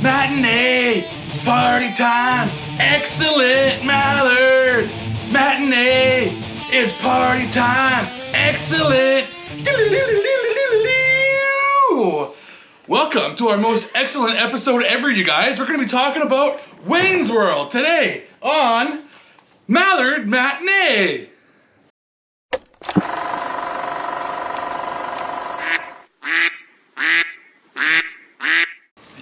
Matinee, it's party time. Excellent, Mallard. Matinee, it's party time. Excellent. Welcome to our most excellent episode ever, you guys. We're going to be talking about Wayne's World today on Mallard Matinee.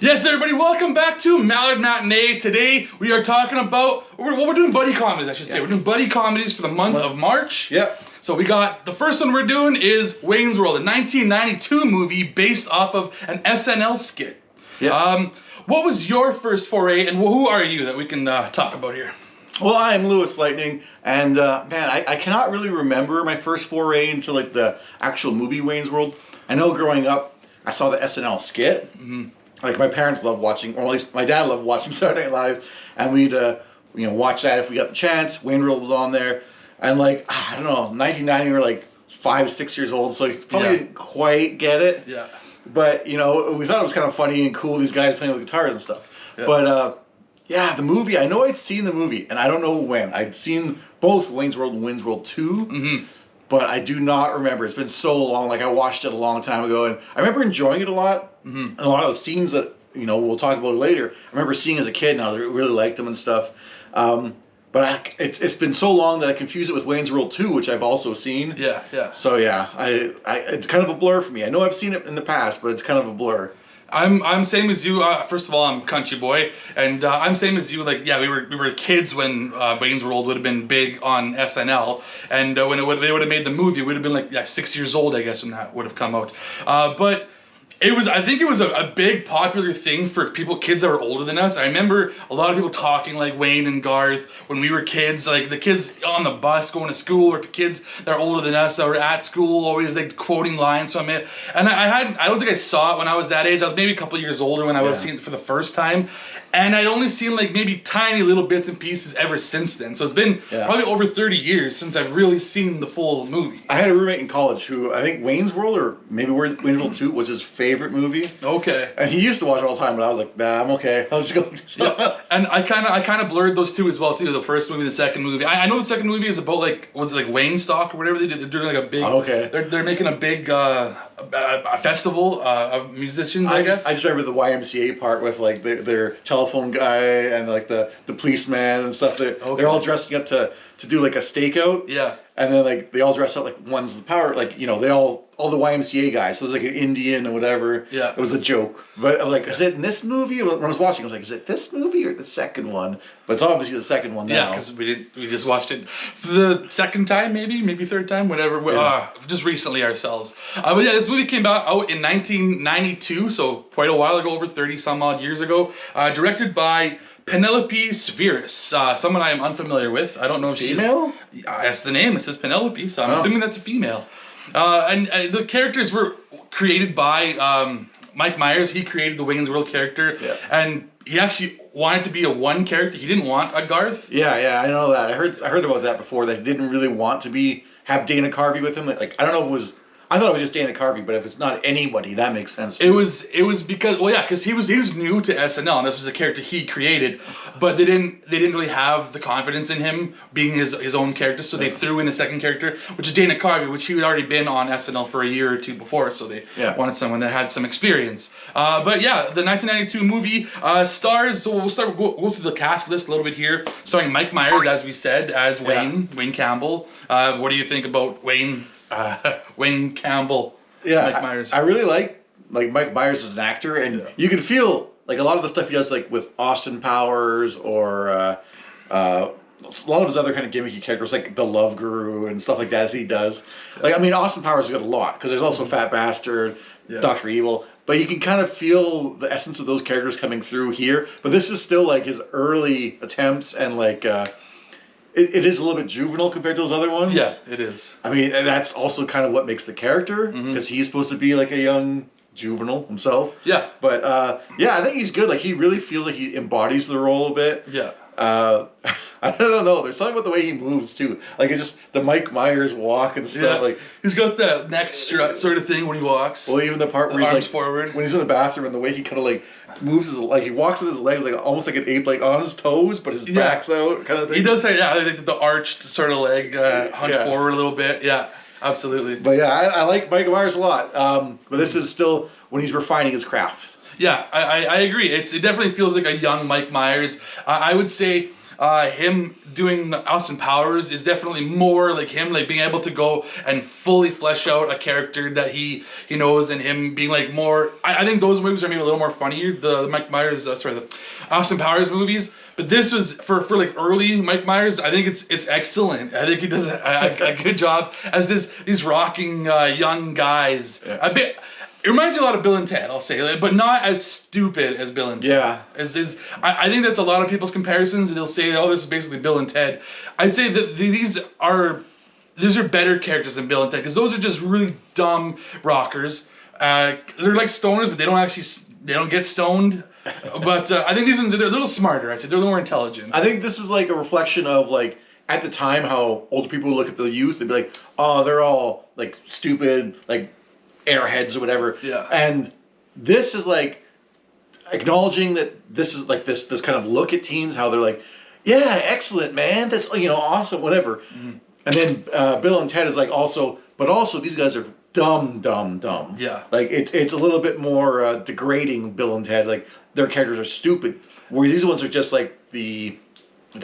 Yes, everybody, welcome back to Mallard Matinee. Today, we are talking about, we're doing buddy comedies, I should say. We're doing buddy comedies for the month of March. Yep. So we got, the first one we're doing is Wayne's World, a 1992 movie based off of an SNL skit. Yep. What was your first foray, and who are you that we can talk about here? Well, I'm Lewis Lightning, and man, I cannot really remember my first foray into like the actual movie Wayne's World. I know growing up, I saw the SNL skit. Mm-hmm. Like my parents loved watching, or at least my dad loved watching Saturday Night Live, and we'd watch that if we got the chance. Wayne's World was on there, and like I don't know, 1990 we were like 5, 6 years old, so you probably didn't quite get it. Yeah. But we thought it was kind of funny and cool. These guys playing with guitars and stuff. Yeah. But yeah, the movie. I know I'd seen the movie, and I don't know when. I'd seen both Wayne's World and Wayne's World 2. Mm-hmm. But I do not remember. It's been so long. Like I watched it a long time ago, and I remember enjoying it a lot. Mm-hmm. And a lot of the scenes that we'll talk about later, I remember seeing as a kid, and I really liked them and stuff. But it's been so long that I confuse it with Wayne's World 2, which I've also seen. Yeah, yeah. So yeah, it's kind of a blur for me. I know I've seen it in the past, but it's kind of a blur. I'm same as you. First of all, I'm a country boy, and I'm same as you. Like, yeah, we were kids when Wayne's World would have been big on SNL, and when they would have made the movie, it would have been like 6 years old, I guess, when that would have come out. But I think it was a big popular thing for kids that were older than us. I remember a lot of people talking like Wayne and Garth when we were kids, like the kids on the bus going to school, or kids that are older than us that were at school, always like quoting lines from it. And I don't think I saw it when I was that age. I was maybe a couple years older when I would have seen it for the first time. And I'd only seen like maybe tiny little bits and pieces ever since then. So it's been probably over 30 years since I've really seen the full movie. I had a roommate in college who I think Wayne's World or maybe Wayne's World 2 was his favorite movie. Okay. And he used to watch it all the time, but I was like, nah, I'm okay. I'll just go do something else. And I kind of blurred those two as well too. The first movie, the second movie. I know the second movie is about was it like Wayne Stock or whatever they did? They're doing like a big. Oh, okay. They're making a big a festival of musicians. I guess. I just remember the YMCA part with like their telephone guy and like the policeman and stuff. They're all dressing up to do like a stakeout. Yeah. And then like they all dress up like one's the power, like they all the YMCA guys. So there's like an Indian or whatever. Yeah. It was a joke, but I was like, is it in this movie? When I was watching, I was like, is it this movie or the second one? But it's obviously the second one now. Yeah, because we just watched it for the second time, maybe third time, whatever. Just recently ourselves. But yeah, this movie came out in 1992, so quite a while ago, over 30 some odd years ago. Directed by Penelope Severus, someone I am unfamiliar with. I don't know if she's female. That's the name. It says Penelope, so I'm assuming that's a female. And the characters were created by Mike Myers. He created the Wayne's World character, and he actually wanted to be a one character. He didn't want a Garth. Yeah, I know that. I heard about that before. That he didn't really want to have Dana Carvey with him. Like I don't know if it was. I thought it was just Dana Carvey, but if it's not anybody, that makes sense. It was because because he was new to SNL, and this was a character he created, but they didn't really have the confidence in him being his own character, so they threw in a second character, which is Dana Carvey, which he had already been on SNL for a year or two before, so they wanted someone that had some experience. But yeah, the 1992 movie stars. So we'll go through the cast list a little bit here, starring Mike Myers, as we said, as Wayne Campbell. What do you think about Wayne Campbell? Mike Myers. I really like Mike Myers as an actor, and you can feel like a lot of the stuff he does, like with Austin Powers or a lot of his other kind of gimmicky characters, like the Love Guru and stuff like that he does. Like, I mean, Austin Powers has got a lot because there's also Fat Bastard, Dr. Evil, but you can kind of feel the essence of those characters coming through here. But this is still like his early attempts, and like it is a little bit juvenile compared to those other ones. Yeah, it is. I mean, and that's also kind of what makes the character, because he's supposed to be like a young juvenile himself. Yeah. But I think he's good. Like, he really feels like he embodies the role a bit. Yeah. I don't know. There's something about the way he moves too. Like it's just the Mike Myers walk and stuff. Like he's got that neck strut sort of thing when he walks. Well, even the part where he's arms like forward when he's in the bathroom and the way he kind of like moves his he walks with his legs like almost like an ape, like on his toes, but his back's out, kind of thing. He does say the arched sort of leg hunched forward a little bit. Yeah, absolutely. But yeah, I like Mike Myers a lot. But this is still when he's refining his craft. Yeah, I agree. It definitely feels like a young Mike Myers. I would say him doing Austin Powers is definitely more like him, like being able to go and fully flesh out a character that he knows, and him being like more. I think those movies are maybe a little more funnier. The Mike Myers, the Austin Powers movies. But this was for like early Mike Myers. I think it's excellent. I think he does a good job as these rocking young guys. Yeah. A bit. It reminds me a lot of Bill and Ted, I'll say, but not as stupid as Bill and Ted. Yeah. I think that's a lot of people's comparisons, and they'll say, "Oh, this is basically Bill and Ted." I'd say that these are better characters than Bill and Ted, because those are just really dumb rockers. They're like stoners, but they don't get stoned. But I think these ones they're a little smarter. I'd say they're a little more intelligent. I think this is like a reflection of like at the time how older people would look at the youth and be like, "Oh, they're all like stupid, like." Airheads or whatever. Yeah. And this is like acknowledging that this is like this kind of look at teens, how they're like, yeah, excellent, man. That's awesome, whatever. Mm-hmm. And then Bill and Ted is like but also these guys are dumb. Yeah. Like it's a little bit more degrading. Bill and Ted, like their characters are stupid, where these ones are just like the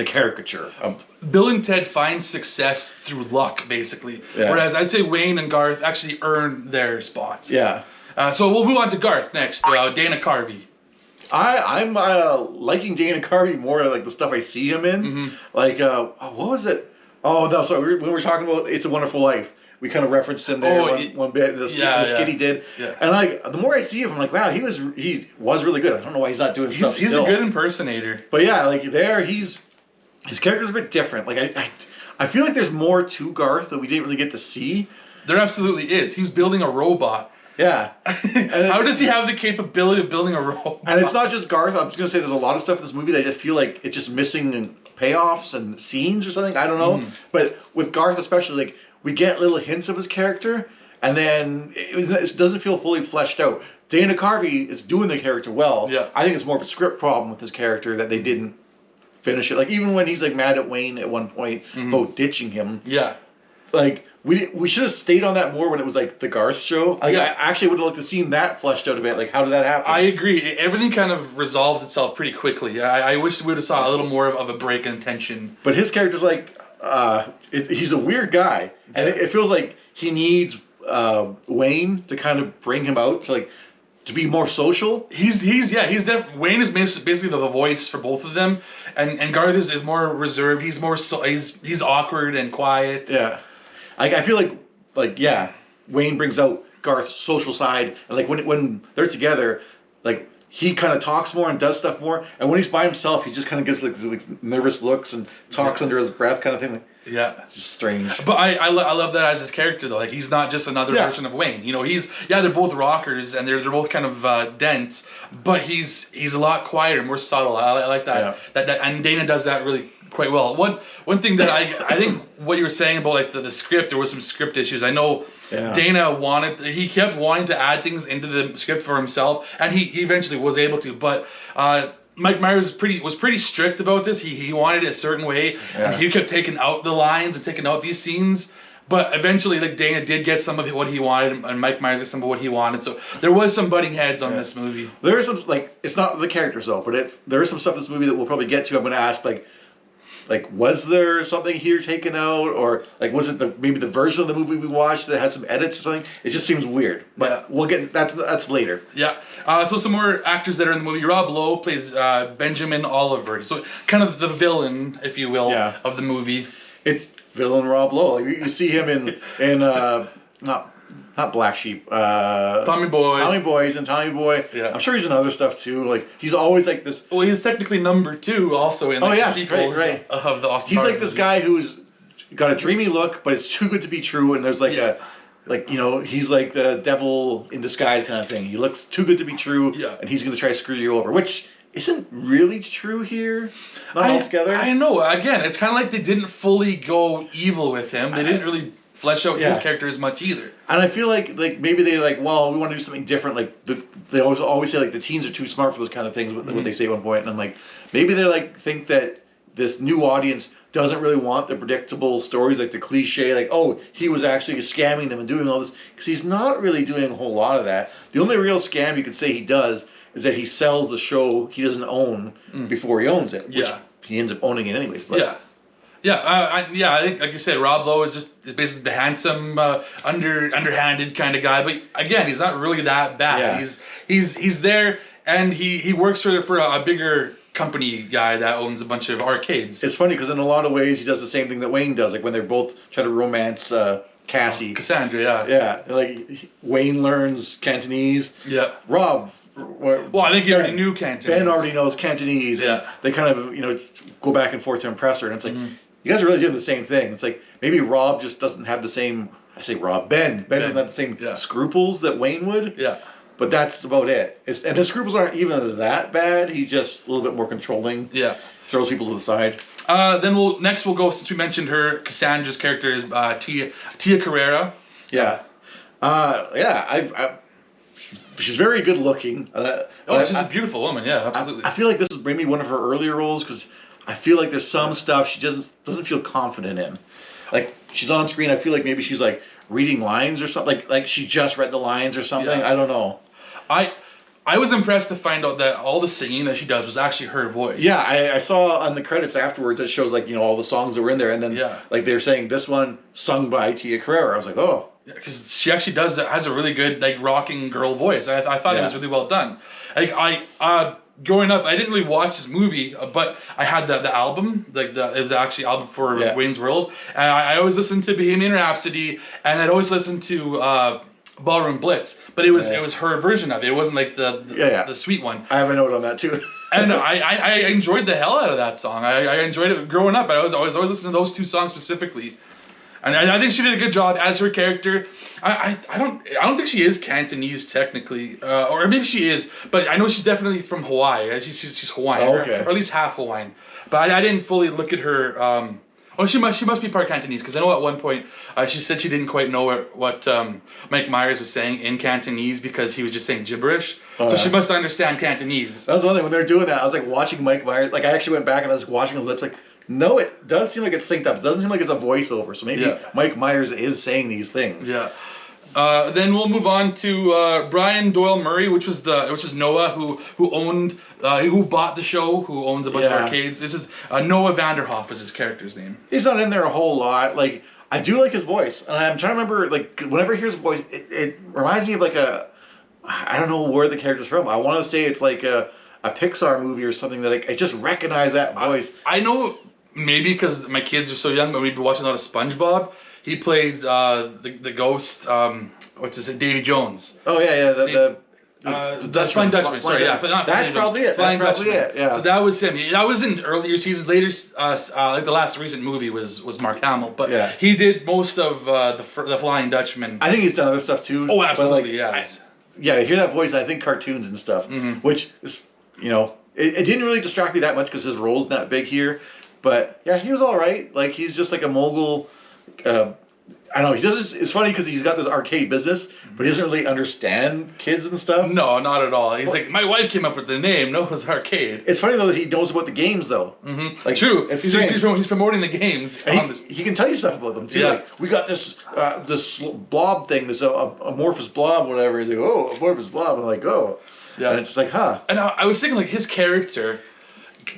caricature of Bill and Ted find success through luck, basically. Yeah. Whereas I'd say Wayne and Garth actually earn their spots. Yeah. So we'll move on to Garth next. Dana Carvey. I'm liking Dana Carvey more like the stuff I see him in. Mm-hmm. Like what was it? Oh no, sorry. When we were talking about It's a Wonderful Life, we kind of referenced him there one bit. The skit he did. Yeah. And like the more I see him, I'm like, wow, he was really good. I don't know why he's not doing stuff. He's still. A good impersonator. But yeah, like his character's a bit different. Like I feel like there's more to Garth that we didn't really get to see. There absolutely is. He's building a robot. Yeah. How does he have the capability of building a robot? And it's not just Garth. I'm just gonna say there's a lot of stuff in this movie that I just feel like it's just missing payoffs and scenes or something. I don't know. But with Garth especially, like we get little hints of his character, and then it doesn't feel fully fleshed out. Dana Carvey is doing the character well. Yeah. I think it's more of a script problem with his character that they didn't finish it. Like even when he's like mad at Wayne at one point about ditching him. Yeah. Like we should have stayed on that more when it was like the Garth show. Like, I actually would have liked to seen that fleshed out a bit. Like how did that happen? I agree. Everything kind of resolves itself pretty quickly. I wish we would have saw a little more of a break in tension. But his character's like he's a weird guy, and it feels like he needs Wayne to kind of bring him out to be more social. Wayne is basically the voice for both of them, and Garth is more reserved. He's more he's awkward and quiet. Yeah, I feel like Wayne brings out Garth's social side, and like when they're together, like he kind of talks more and does stuff more, and when he's by himself, he just kind of gives like nervous looks and talks under his breath, kind of thing. Yeah, it's just strange. But I love that as his character though. Like he's not just another version of Wayne. You know, they're both rockers and they're both kind of dense, but he's a lot quieter, more subtle. I like that. Yeah. That and Dana does that really quite well. One thing that I think what you were saying about like the script, there was some script issues. I know Dana kept wanting to add things into the script for himself, and he eventually was able to, but Mike Myers was pretty strict about this. He wanted it a certain way, and he kept taking out the lines and taking out these scenes. But eventually, like Dana did get some of what he wanted, and Mike Myers got some of what he wanted. So there was some butting heads on this movie. There is some it's not the characters though, but there is some stuff in this movie that we'll probably get to. I'm going to ask like was there something here taken out, or like was it maybe the version of the movie we watched that had some edits or something? It just seems weird, but we'll get that's later. Yeah. So some more actors that are in the movie. Rob Lowe plays Benjamin Oliver, so kind of the villain, if you will, of the movie. It's villain Rob Lowe. Like, you see him in not Black Sheep. Tommy Boy. Tommy Boy. He's in Tommy Boy. Yeah. I'm sure he's in other stuff too. Like he's always like this. Well, he's technically number 2 also in the sequels of the Austin. He's like this guy who's got a dreamy look, but it's too good to be true. And there's he's like the devil in disguise kind of thing. He looks too good to be true, and he's gonna try to screw you over, which isn't really true here. Not altogether. I know. Again, it's kind of like they didn't fully go evil with him. They didn't really flesh out his character as much either. And I feel like maybe they're like, well, we want to do something different. Like they always say like the teens are too smart for those kind of things. What they say at one point, and I'm like, maybe they're like think that this new audience doesn't really want the predictable stories, like the cliche, like, oh, he was actually scamming them and doing all this, because he's not really doing a whole lot of that. The only real scam you could say he does is that he sells the show he doesn't own before he owns it, which he ends up owning it anyways. But. I think, like you said, Rob Lowe is basically the handsome, underhanded kind of guy. But again, he's not really that bad. Yeah. He's there, and he works for a bigger company guy that owns a bunch of arcades. It's funny because in a lot of ways he does the same thing that Wayne does. Like when they're both trying to romance Cassie, Cassandra. Yeah. Like Wayne learns Cantonese. Yeah. Rob. Well, I think he already knew Cantonese. Ben already knows Cantonese. And they kind of go back and forth to impress her, and it's like you guys are really doing the same thing. It's like maybe Rob just doesn't have the same. I say Rob. Ben doesn't have the same scruples that Wayne would. Yeah. But that's about it. And his scruples aren't even that bad. He's just a little bit more controlling. Yeah. Throws people to the side. Then we'll go, since we mentioned her, Cassandra's character is Tia Carrera. Yeah. She's very good looking. She's a beautiful woman. Yeah, absolutely. I feel like this is maybe one of her earlier roles because I feel like there's some stuff she doesn't feel confident in. Like she's on screen, I feel like maybe she's like reading lines or something. Like she just read the lines or something. I don't know. I was impressed to find out that all the singing that she does was actually her voice. Yeah, I saw on the credits afterwards it shows like all the songs that were in there, and then like they're saying this one sung by Tia Carrera. I was like, oh. Because she actually has a really good like rocking girl voice. I thought it was really well done. Like growing up, I didn't really watch this movie, but I had the album, like is actually album for Wayne's World, and I always listened to Bohemian Rhapsody, and I'd always listen to Ballroom Blitz, but it was her version of it. It wasn't like the sweet one. I have a note on that too. And I enjoyed the hell out of that song. I enjoyed it growing up. I was always listening to those two songs specifically. And I think she did a good job as her character. I don't think she is Cantonese technically, or maybe she is, but I know she's definitely from Hawaii. She's Hawaiian, or at least half Hawaiian. But I didn't fully look at her. She must be part Cantonese, because I know at one point she said she didn't quite know what Mike Myers was saying in Cantonese because he was just saying gibberish. So she must understand Cantonese. That was one thing when they were doing that. I was like watching Mike Myers. Like I actually went back and I was watching his lips like. No, it does seem like it's synced up. It doesn't seem like it's a voiceover. So maybe Mike Myers is saying these things. Yeah. Then we'll move on to Brian Doyle Murray, which is Noah, who bought the show, who owns a bunch of arcades. This is Noah Vanderhoff is his character's name. He's not in there a whole lot. Like I do like his voice, and I'm trying to remember. Like whenever I hear his voice, it reminds me of like I don't know where the character's from. I want to say it's like a Pixar movie or something that I just recognize that voice. I know. Maybe because my kids are so young, but we'd be watching a lot of SpongeBob. He played the ghost. What's his name? Davy Jones. Oh yeah, the Flying Dutchman. Sorry, that's probably it. That's probably it. Yeah, so that was him. That was in earlier seasons. Later, like the last recent movie was Mark Hamill, but he did most of the Flying Dutchman. I think he's done other stuff too. Oh, absolutely, I hear that voice. I think cartoons and stuff, which is it didn't really distract me that much because his role's not big here. But yeah, he was all right. Like he's just like a mogul. I don't know. He doesn't. It's funny because he's got this arcade business, but he doesn't really understand kids and stuff. No, not at all. He's like, my wife came up with the name Noah's Arcade. It's funny though that he knows about the games though. Mm-hmm. Like, true. He's promoting the games. He can tell you stuff about them too. Yeah. Like we got this blob thing, this amorphous blob, whatever. He's like, oh, amorphous blob. I'm like, oh. Yeah. And it's just like, huh. And I was thinking like his character.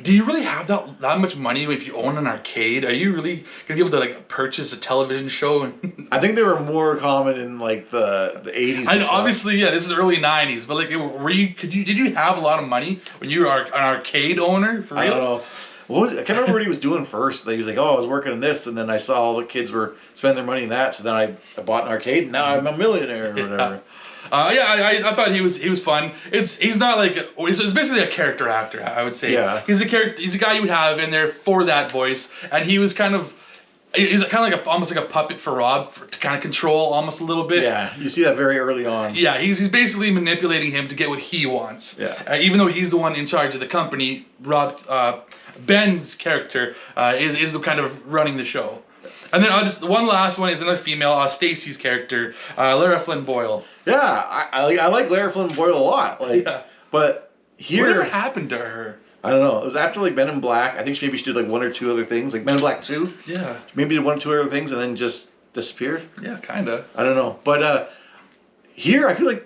Do you really have that much money if you own an arcade? Are you really gonna be able to like purchase a television show? I think they were more common in like the 80s. And obviously, this is early 90s. But like, did you have a lot of money when you were an arcade owner? For real? I don't know. I can't remember what he was doing first. He was like, oh, I was working in this, and then I saw all the kids were spending their money in that, so then I bought an arcade, and now I'm a millionaire or whatever. I thought he was fun. He's not like he's basically a character actor. I would say. Yeah. He's a character. He's a guy you would have in there for that voice, and he was kind of He's kind of almost like a puppet for Rob to kind of control almost a little bit. Yeah, you see that very early on. Yeah, he's basically manipulating him to get what he wants. Yeah. Even though he's the one in charge of the company, Ben's character is the kind of running the show. And then one last one is another female, Stacy's character, Lara Flynn Boyle. Yeah, I like Lara Flynn Boyle a lot. Like, Yeah. But here, Whatever happened to her? I don't know. It was after like Men in Black. I think maybe she did like one or two other things, like Men in Black 2. Yeah. Maybe did one or two other things and then just disappeared. Yeah, kinda. I don't know. But here, I feel like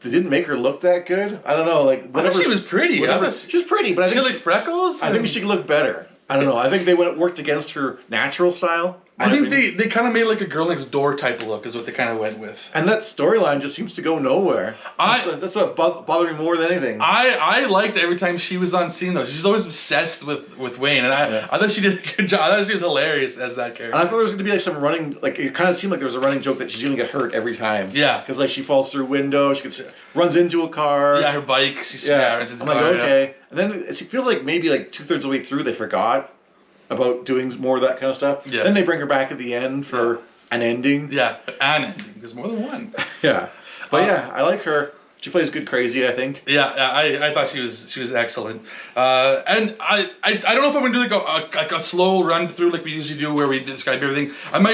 they didn't make her look that good. I don't know. Like I thought she was pretty. She was pretty, but I she think had like freckles. I think she could look better. I don't know. I think they worked against her natural style. I think they kind of made like a girl next door type of look is what they kind of went with. And that storyline just seems to go nowhere. That's what bothered me more than anything. I liked every time she was on scene though. She's always obsessed with Wayne, and I thought she did a good job. I thought she was hilarious as that character. And I thought there was going to be like some running, like it kind of seemed like there was a running joke that she's going to get hurt every time. Yeah. Because like she falls through a window, runs into a car. Yeah, her bike. Runs into the I'm car. like, okay. Yeah. And then it feels like maybe like 2/3 of the way through they forgot about doing more of that kind of stuff. Yeah. Then they bring her back at the end for an ending. Yeah, an ending. There's more than one. Yeah. But yeah, I like her. She plays good crazy, I think. Yeah, I thought she was excellent. And I don't know if I'm gonna do like a slow run through like we usually do where we describe everything.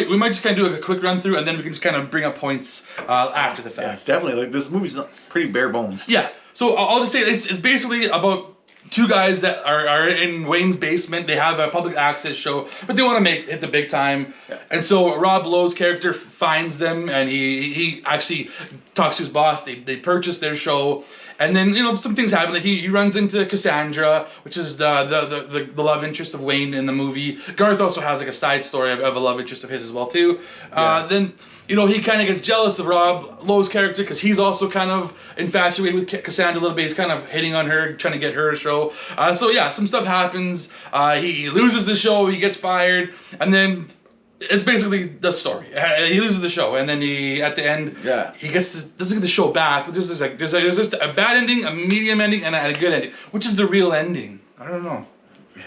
We might just kind of do like a quick run through and then we can just kind of bring up points after the fact. Yeah, it's definitely like this movie's pretty bare bones. Yeah. So I'll just say it's basically about two guys that are in Wayne's basement. They have a public access show, but they want to hit the big time. Yeah. And so Rob Lowe's character finds them, and he actually talks to his boss. They purchase their show, and then some things happen. Like he runs into Cassandra, which is the love interest of Wayne in the movie. Garth also has like a side story of a love interest of his as well too. Yeah. Then he kind of gets jealous of Rob Lowe's character because he's also kind of infatuated with Cassandra a little bit. He's kind of hitting on her, trying to get her a show. So yeah, some stuff happens. He loses the show. He gets fired, and then it's basically the story. He loses the show, and then at the end, he doesn't get the show back. But there's just a bad ending, a medium ending, and a good ending. Which is the real ending? I don't know.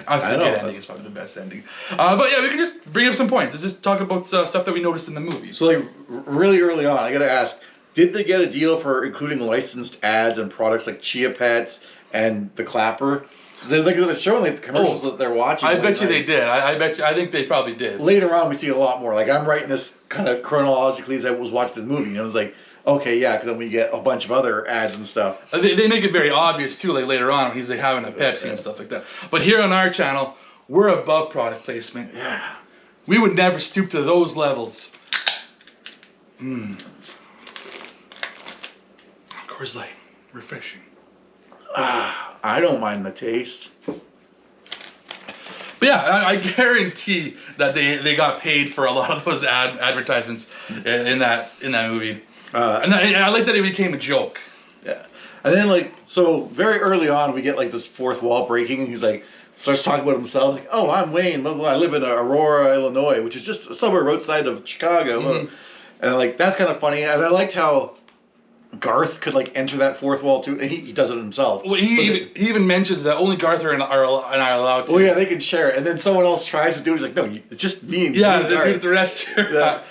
Obviously, the good ending is probably the best ending. But yeah, we can just bring up some points. Let's just talk about stuff that we noticed in the movie. So like really early on, I gotta ask, did they get a deal for including licensed ads and products like Chia Pets and the Clapper? Because they're showing like the commercials that they're watching. I bet you they did. I think they probably did. Later on, we see a lot more. Like I'm writing this kind of chronologically as I was watching the movie. It was like, okay, yeah, because then we get a bunch of other ads and stuff. They make it very obvious too, like later on when he's like having a Pepsi and stuff like that. But here on our channel, we're above product placement. Yeah. We would never stoop to those levels. Coors Light, refreshing. I don't mind the taste. But yeah, I guarantee that they got paid for a lot of those advertisements in that movie. And I like that it became a joke. Yeah. And then so very early on we get like this fourth wall breaking, and he's like starts talking about himself, like, oh, I'm Wayne, blah, blah, I live in Aurora, Illinois, which is just a suburb outside of Chicago. Mm-hmm. And that's kind of funny. And I liked how Garth could enter that fourth wall too, and he does it himself. Well, he even mentions that only Garth and I are allowed to. Well, yeah, they can share it, and then someone else tries to do it. He's like, no, it's just me and the rest. Yeah.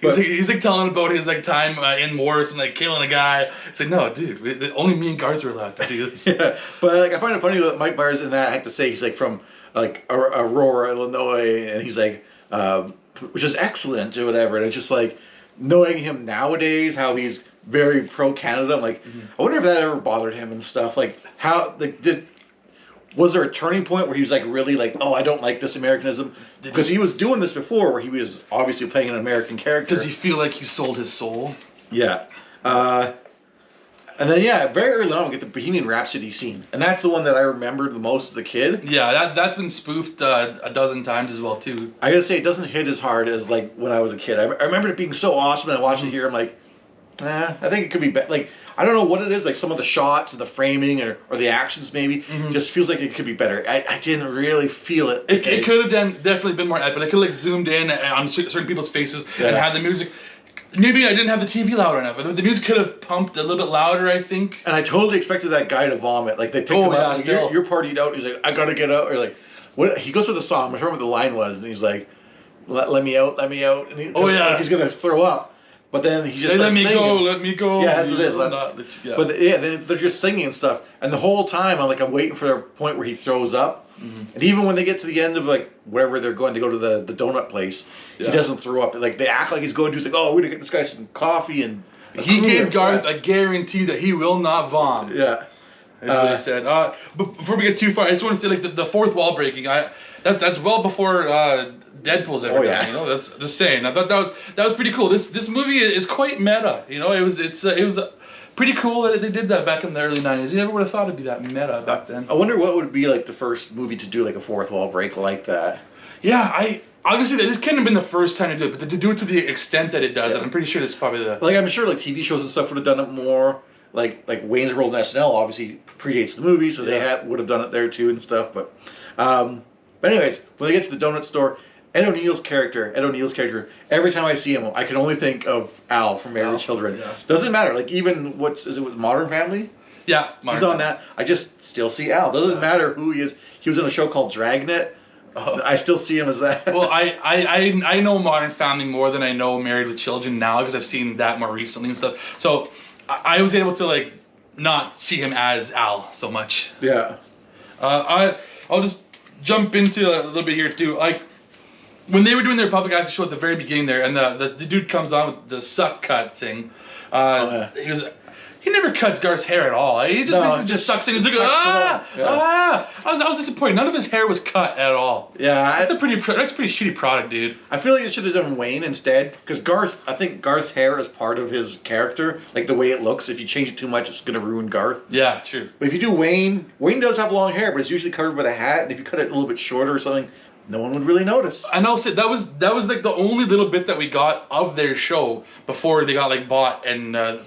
He's telling about his time in wars and killing a guy. It's like, no, dude, only me and Garth are allowed to do this. Yeah, but I find it funny that Mike Myers in that I have to say he's from Aurora, Illinois, and he's which is excellent or whatever, and it's just knowing him nowadays, how he's very pro Canada. I'm I wonder if that ever bothered him and stuff. Was there a turning point where he was really oh, I don't like this Americanism? Because he was doing this before, where he was obviously playing an American character. Does he feel like he sold his soul? Yeah. And then very early on we get the Bohemian Rhapsody scene, and that's the one that I remembered the most as a kid. Yeah, that's been spoofed a dozen times as well too. I gotta say it doesn't hit as hard as when I was a kid. I remember it being so awesome, and I watched it here. I'm like, I think it could be better. I don't know what it is. Some of the shots and the framing or the actions maybe just feels like it could be better. I didn't really feel it. It could have definitely been more epic. They could have zoomed in on certain people's faces and had the music. Maybe I didn't have the TV loud enough. The music could have pumped a little bit louder, I think. And I totally expected that guy to vomit. They picked him up. You're partied out. He's like, I gotta get out. Or what? He goes for the song. I remember what the line was, and he's like, let me out, and yeah, he's gonna throw up, but then he just let me singing. go, let me go. Yeah, that's what it is. Yeah. But yeah, they're just singing and stuff, and the whole time I'm waiting for the point where he throws up, and even when they get to the end of wherever they're going, to go to the donut place, he doesn't throw up. Like they act like he's going to. He's like, oh, we're gonna get this guy some coffee and. He gave Garth a guarantee that he will not vom. Yeah. That's what he said. But before we get too far, I just want to say the fourth wall breaking. That's well before Deadpool's ever done. You know, that's just saying. I thought that was pretty cool. This movie is quite meta. You know, it was pretty cool that they did that back in the early '90s. You never would have thought it'd be that meta back then. I wonder what would be the first movie to do a fourth wall break like that. Yeah, obviously this couldn't have been the first time to do it, but to do it to the extent that it does, I'm pretty sure this is probably the. I'm sure TV shows and stuff would have done it more. Like Wayne's World and SNL obviously predates the movie, so they would have done it there too and stuff. But anyways, when they get to the donut store, Ed O'Neill's character, every time I see him, I can only think of Al from Married with Children. Yeah. Doesn't matter. Even is it with Modern Family? Yeah, he's on that. I just still see Al. Doesn't matter who he is. He was in a show called Dragnet. I still see him as that. Well, I know Modern Family more than I know Married with Children now because I've seen that more recently and stuff. So I was able to not see him as Al so much. Yeah. I'll just jump into a little bit here too. When they were doing their public access show at the very beginning there, and the dude comes on with the suck cut thing. He never cuts Garth's hair at all. He just basically just sucks it. He's like, I was disappointed. None of his hair was cut at all. Yeah, that's a pretty shitty product, dude. I feel like it should have done Wayne instead, because I think Garth's hair is part of his character, the way it looks. If you change it too much, it's gonna ruin Garth. Yeah, true. But if you do Wayne does have long hair, but it's usually covered with a hat, and if you cut it a little bit shorter or something, no one would really notice. And also, that was the only little bit that we got of their show before they got bought and.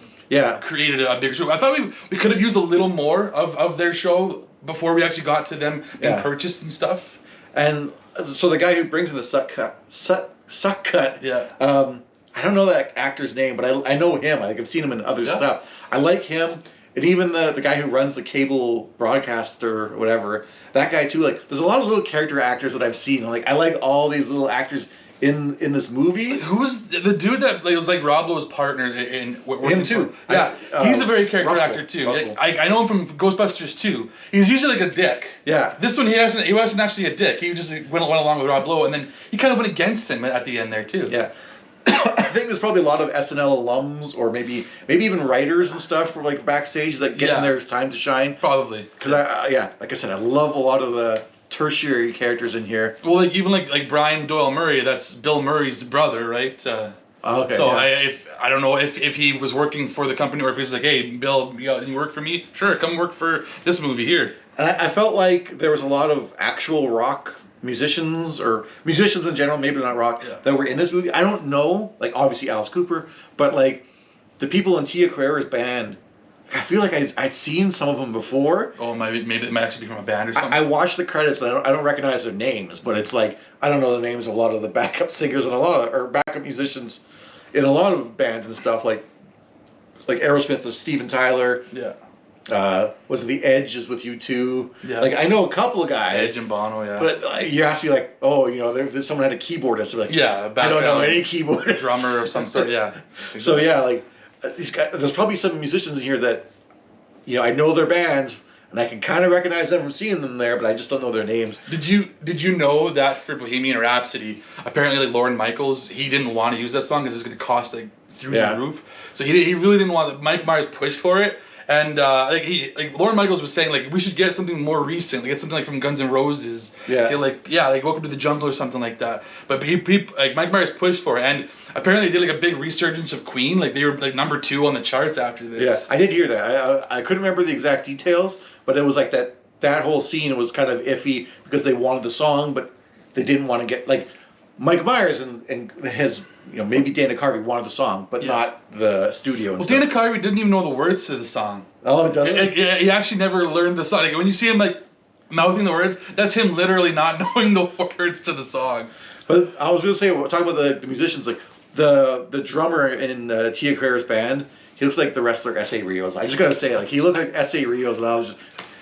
Created a bigger show. I thought we could have used a little more of their show before we actually got to them being purchased and stuff. And so the guy who brings in the suck cut. Yeah. I don't know that actor's name, but I know him. I've seen him in other stuff. I like him, and even the guy who runs the cable broadcaster or whatever. That guy too. There's a lot of little character actors that I've seen. I like all these little actors. In this movie, who was the dude that was Rob Lowe's partner in him too? Yeah, he's a very character actor too. Russell. I know him from Ghostbusters 2. He's usually a dick. Yeah. This one he wasn't actually a dick. He just went along with Rob Lowe, and then he kind of went against him at the end there too. Yeah. I think there's probably a lot of SNL alums, or maybe even writers and stuff for backstage getting their time to shine. Probably. Because like I said, I love a lot of the tertiary characters in here. Well, even Brian Doyle Murray, that's Bill Murray's brother, right? Okay. So I don't know if he was working for the company or if he's hey, Bill, you work for me? Sure, come work for this movie here. And I felt like there was a lot of actual rock musicians, or musicians in general, maybe not rock, that were in this movie. I don't know, obviously Alice Cooper, but the people in Tia Carrere's band, I feel like I'd seen some of them before. Oh, maybe it might actually be from a band or something. I watched the credits and I don't recognize their names, but it's I don't know the names of a lot of the backup singers and or backup musicians in a lot of bands and stuff like Aerosmith with Steven Tyler. Yeah. Was it The Edge is with U2? Yeah. I know a couple of guys. Edge and Bono, yeah. But you ask me someone had a keyboardist. I don't know any keyboardist. Drummer of some sort, yeah. Exactly. So these guys, there's probably some musicians in here that, I know their bands, and I can kind of recognize them from seeing them there, but I just don't know their names. Did you know that for Bohemian Rhapsody, apparently Lorne Michaels, he didn't want to use that song because it was going to cost through the roof. So he really didn't want it. Mike Myers pushed for it. And Lorne Michaels was saying we should get something more recent, get something from Guns N' Roses, Welcome to the Jungle or something like that. But Mike Myers pushed for it, and apparently they did a big resurgence of Queen, they were number 2 on the charts after this. Yeah, I did hear that. I couldn't remember the exact details, but it was that whole scene was kind of iffy because they wanted the song, but they didn't want to get Mike Myers and his. Maybe Dana Carvey wanted the song, but not the studio. And Dana Carvey didn't even know the words to the song. Oh, it doesn't? He actually never learned the song. When you see him mouthing the words, that's him literally not knowing the words to the song. But I was gonna say, talking about the musicians, the drummer in Tia Carrere's band, he looks like the wrestler S.A. Rios. I just gotta say, he looked like S.A. Rios, and I was just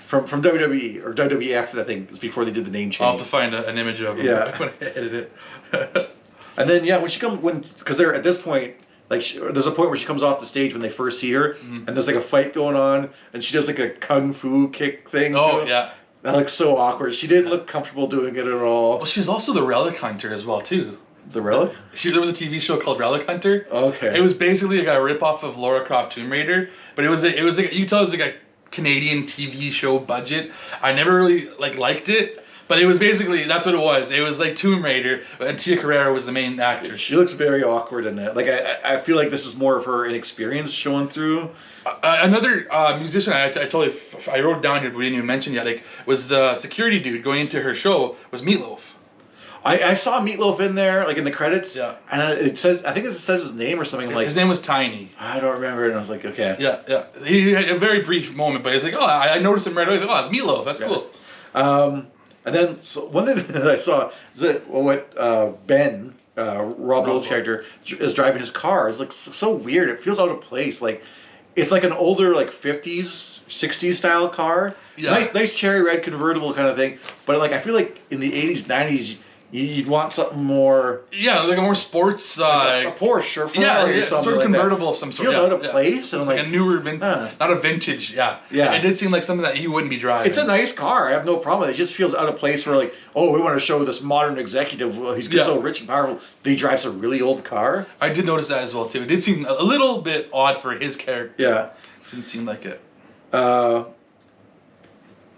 from WWE or WWF. I think it was before they did the name change. I'll have to find an image of him when I edit it. And then yeah, because they're at this point. Like there's a point where she comes off the stage when they first see her, and there's like a fight going on, and she does like a kung fu kick thing. Oh yeah, that looks so awkward. She didn't look comfortable doing it at all. Well, she's also the Relic Hunter as well too. The Relic? There was a TV show called Relic Hunter. Okay. It was basically like a ripoff of Lara Croft Tomb Raider, but it was like you tell it was like a Canadian TV show budget. I never really liked it. But it was basically, that's what it was. It was like Tomb Raider, and Tia Carrere was the main actress. She looks very awkward in it. Like, I feel like this is more of her inexperience showing through. Another musician I wrote down here, but we didn't even mention yet, like, was the security dude going into her show was Meatloaf. I saw Meatloaf in there, like in the credits. Yeah. And it says, I think it says his name or something. I'm like, his name was Tiny. I don't remember it. And I was like, okay. Yeah. He had a very brief moment, but he's like, oh, I noticed him right away. He's like, oh, it's Meatloaf. That's cool. And then one thing that I saw is that Ben, Rob Lowe's character, is driving his car. It's like so weird. It feels out of place. Like it's like an older 50s, 60s style car. Yeah. Nice cherry red convertible kind of thing. But I feel like in the 80s, 90s, you'd want something more. Yeah, like a more sports. Like a Porsche or Ferrari or something sort of like convertible that. of some sort. Feels out of place. And like a newer, not a vintage. Yeah. It did seem like something that he wouldn't be driving. It's a nice car. I have no problem with it. It just feels out of place for we want to show this modern executive. He's so rich and powerful. That he drives a really old car. I did notice that as well too. It did seem a little bit odd for his character. Yeah. Didn't seem like it.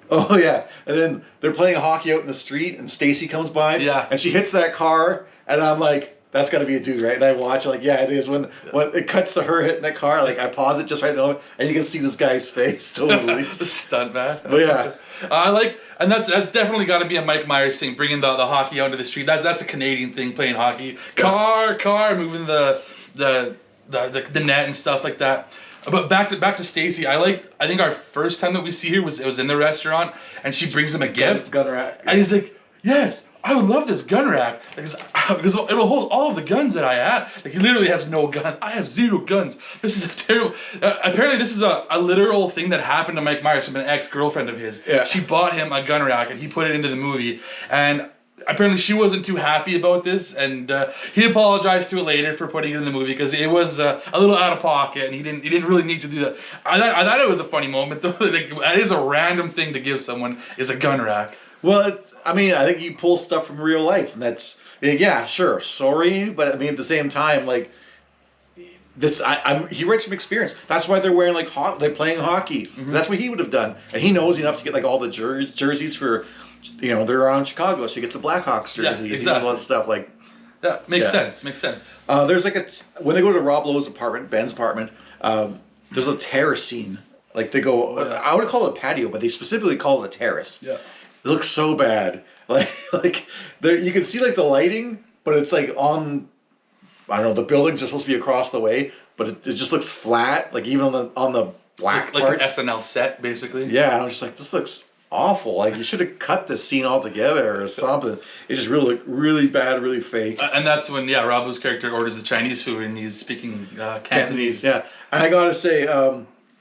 Oh yeah, and then they're playing hockey out in the street, and Stacy comes by. Yeah. And she hits that car, and I'm like, "That's got to be a dude, right?" And I watch, yeah, it is. When it cuts to her hitting that car, I pause it just right now, and you can see this guy's face totally. The stunt man. But yeah, and that's definitely got to be a Mike Myers thing, bringing the hockey out into the street. That's a Canadian thing, playing hockey. Car, moving the net and stuff like that. But back to Stacy, I think our first time that we see her was in the restaurant, and she brings him a gift. Gun rack. And he's like, yes, I would love this gun rack because it'll hold all of the guns that I have. He literally has no guns. I have 0 guns. This is a terrible. Apparently, this is a literal thing that happened to Mike Myers from an ex-girlfriend of his. Yeah. She bought him a gun rack, and he put it into the movie, and apparently she wasn't too happy about this, and he apologized to it later for putting it in the movie because it was a little out of pocket, and he didn't really need to do that. I thought it was a funny moment though. That is a random thing to give someone, is a gun rack. Well, I think you pull stuff from real life, and that's sure, sorry, but at the same time, this he writes from experience. That's why they're wearing they're playing hockey. Mm-hmm. That's what he would have done, and he knows enough to get all the jerseys for. They're around Chicago, so he gets the Blackhawks jersey. Yeah, exactly. He does all that stuff that makes sense. Makes sense. There's when they go to Rob Lowe's apartment, Ben's apartment. There's a terrace scene. They go. I would call it a patio, but they specifically call it a terrace. Yeah. It looks so bad. There you can see the lighting, but it's on. I don't know. The buildings are supposed to be across the way, but it just looks flat. Even on the black parts. An SNL set, basically. Yeah, and I'm just this looks awful. You should have cut this scene altogether or something. It's just really bad, really fake. And that's when Rob Lowe's character orders the Chinese food and he's speaking Cantonese. Yeah, and I gotta say,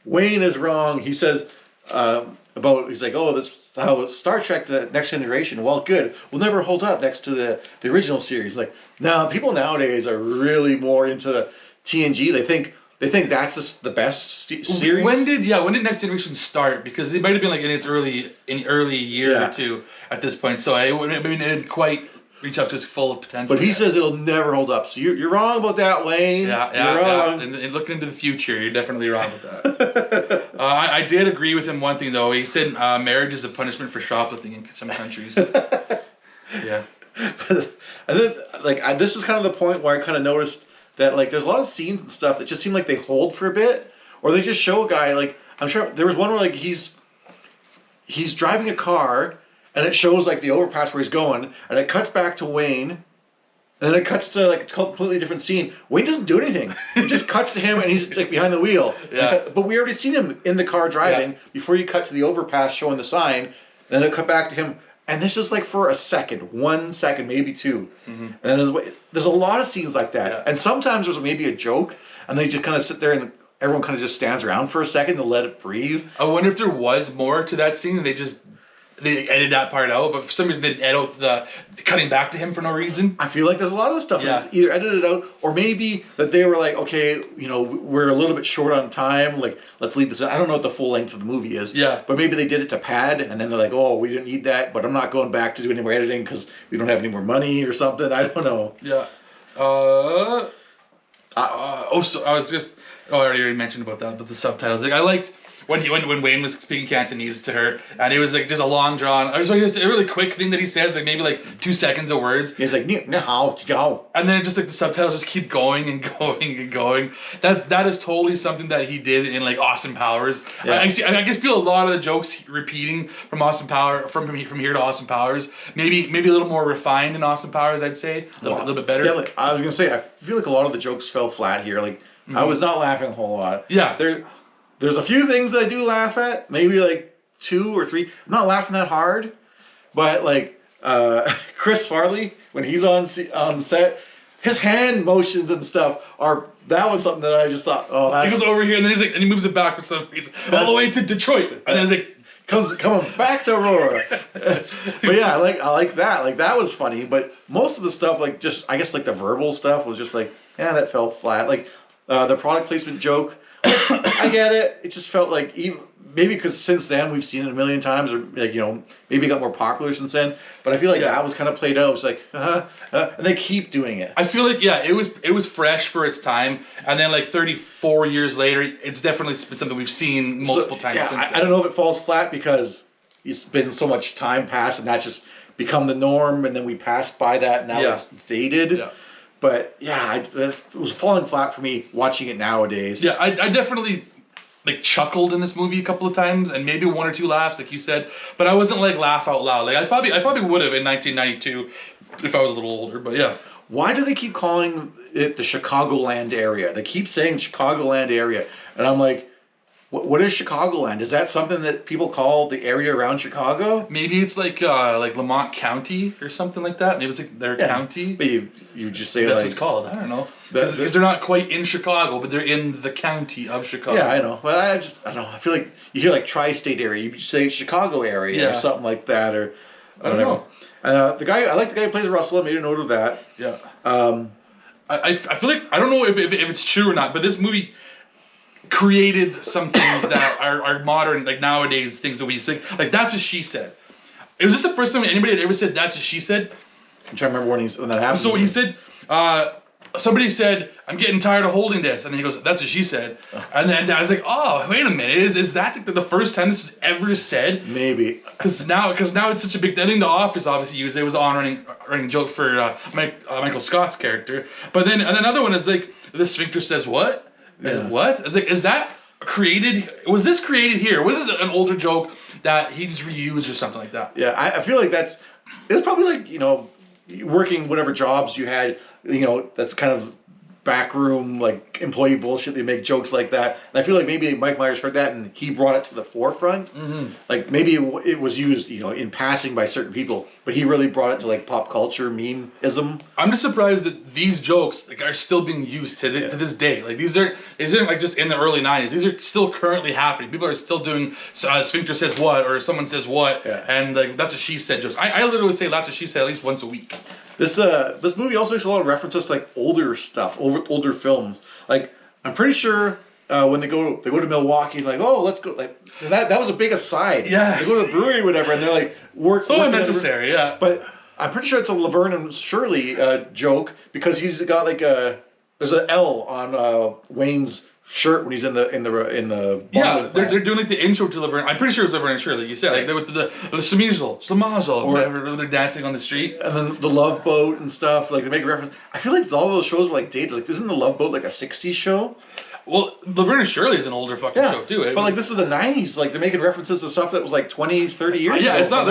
Wayne is wrong. He says he's like, oh, this how Star Trek: The Next Generation. Well, good. Will never hold up next to the original series. No, people nowadays are really more into TNG. They think that's the best series. When did Next Generation start? Because it might have been in its early year or two at this point. So it didn't quite reach up to its full potential. But he says it'll never hold up. So you're wrong about that, Wayne. You're wrong. And looking into the future, you're definitely wrong with that. I did agree with him one thing though. He said marriage is a punishment for shoplifting in some countries. Yeah. And then this is kind of the point where I kind of noticed that there's a lot of scenes and stuff that just seem like they hold for a bit, or they just show a guy I'm sure there was one where he's driving a car and it shows the overpass where he's going, and it cuts back to Wayne, and then it cuts to a completely different scene. Wayne doesn't do anything. It just cuts to him and he's behind the wheel. Yeah. But we already seen him in the car driving before you cut to the overpass showing the sign, and then it cut back to him. And this is for a second, 1 second, maybe 2. Mm-hmm. And there's a lot of scenes like that. Yeah. And sometimes there's maybe a joke, and they just kind of sit there and everyone kind of just stands around for a second to let it breathe. I wonder if there was more to that scene and they just they edited that part out, but for some reason they didn't edit out the cutting back to him for no reason. I feel like there's a lot of stuff that either edited out, or maybe that they were like, okay, you know, we're a little bit short on time, like, let's leave this in. I don't know what the full length of the movie is. Yeah. But maybe they did it to pad, and then they're like, oh, we didn't need that, but I'm not going back to do any more editing because we don't have any more money or something. I don't know. Yeah. So I was just... Oh, I already mentioned about that, but the subtitles. Like, I liked when Wayne was speaking Cantonese to her, and it was like just a long drawn. It was like just a really quick thing that he says, like maybe like 2 seconds of words. He's like, "Ni hao, jiao," and then just like the subtitles just keep going and going and going. That is totally something that he did in like Austin Powers. Yeah. I can feel a lot of the jokes repeating from Austin Power from here to Austin Powers. Maybe a little more refined in Austin Powers, I'd say a little bit better. Definitely. I was gonna say, I feel like a lot of the jokes fell flat here. Like I was not laughing a whole lot. Yeah. There's a few things that I do laugh at, maybe like 2 or 3. I'm not laughing that hard, but like Chris Farley, when he's on set, his hand motions and stuff that was something that I just thought, oh, that's... He goes over here and then he's like, and he moves it backwards, so he's all the way to Detroit, and then he's like, coming back to Aurora. But yeah, I like that. Like that was funny, but most of the stuff, like just I guess like the verbal stuff was just like, yeah, that fell flat. Like the product placement joke. I get it. It just felt like maybe because since then we've seen it a million times, or like, you know, maybe it got more popular since then. But I feel like that was kind of played out. It was like, and they keep doing it. I feel like it was fresh for its time, and then like 34 years later, it's definitely been something we've seen multiple times since then. I don't know if it falls flat because it's been so much time passed, and that's just become the norm, and then we passed by that. And now it's dated. Yeah. But yeah, it was falling flat for me watching it nowadays. Yeah, I definitely like chuckled in this movie a couple of times, and maybe 1 or 2 laughs, like you said. But I wasn't like laugh out loud. Like I probably would have in 1992 if I was a little older. But yeah. Why do they keep calling it the Chicagoland area? They keep saying Chicagoland area, and I'm like, what is Chicagoland? Is that something that people call the area around Chicago? Maybe it's like Lamont County or something like that. Maybe it's like their county. But you just say that's like... what it's called. I don't know. Because they're not quite in Chicago, but they're in the county of Chicago. Yeah, I know. Well, I don't know. I feel like you hear like tri-state area. You just say Chicago area or something like that. Or I don't know. I like the guy who plays Russell. I made a note of that. Yeah. I feel like, I don't know if it's true or not, but this movie created some things that are modern, like nowadays, things that we think. Like, that's what she said. It was just the first time anybody had ever said, that's what she said. I'm trying to remember when that happened. So he said, somebody said, I'm getting tired of holding this. And then he goes, that's what she said. And then I was like, oh, wait a minute. Is that the first time this was ever said? Maybe. Because now it's such a big... I think The Office obviously used it. It was on running joke for Michael Scott's character. But then another one is like, the sphincter says what? Yeah. What? I was like, is that created... Was this created here? Was this an older joke that he just reused or something like that? Yeah, I feel like it was probably like, you know, working whatever jobs you had, you know, that's kind of backroom, like, employee bullshit. They make jokes like that. And I feel like maybe Mike Myers heard that and he brought it to the forefront. Mm-hmm. Like, maybe it was used, you know, in passing by certain people, but he really brought it to, like, pop culture, meme-ism. I'm just surprised that these jokes, like, are still being used to this day. Like, these aren't like just in the early 90s. These are still currently happening. People are still doing sphincter says what, or someone says what, and, like, that's what she said jokes. I literally say that's what she said at least once a week. This movie also makes a lot of references to like older stuff, older films. Like I'm pretty sure when they go to Milwaukee, like, oh, let's go, like that was a big aside. Yeah, they go to the brewery or whatever, and they're like so unnecessary. Yeah, but I'm pretty sure it's a Laverne and Shirley joke because he's got like there's an L on Wayne's shirt when he's in the they're doing like the intro to Laverne. I'm pretty sure it's Laverne and Shirley, like you said, like they're with the Slamazel, whatever, they're dancing on the street, and then the Love Boat and stuff. Like they make a reference. I feel like all those shows were like dated. Like isn't the Love Boat like a '60s show? Well, Laverne and Shirley is an older fucking show too. But like this is the '90s. Like they're making references to stuff that was like 20, 30 years ago. Yeah, it's not.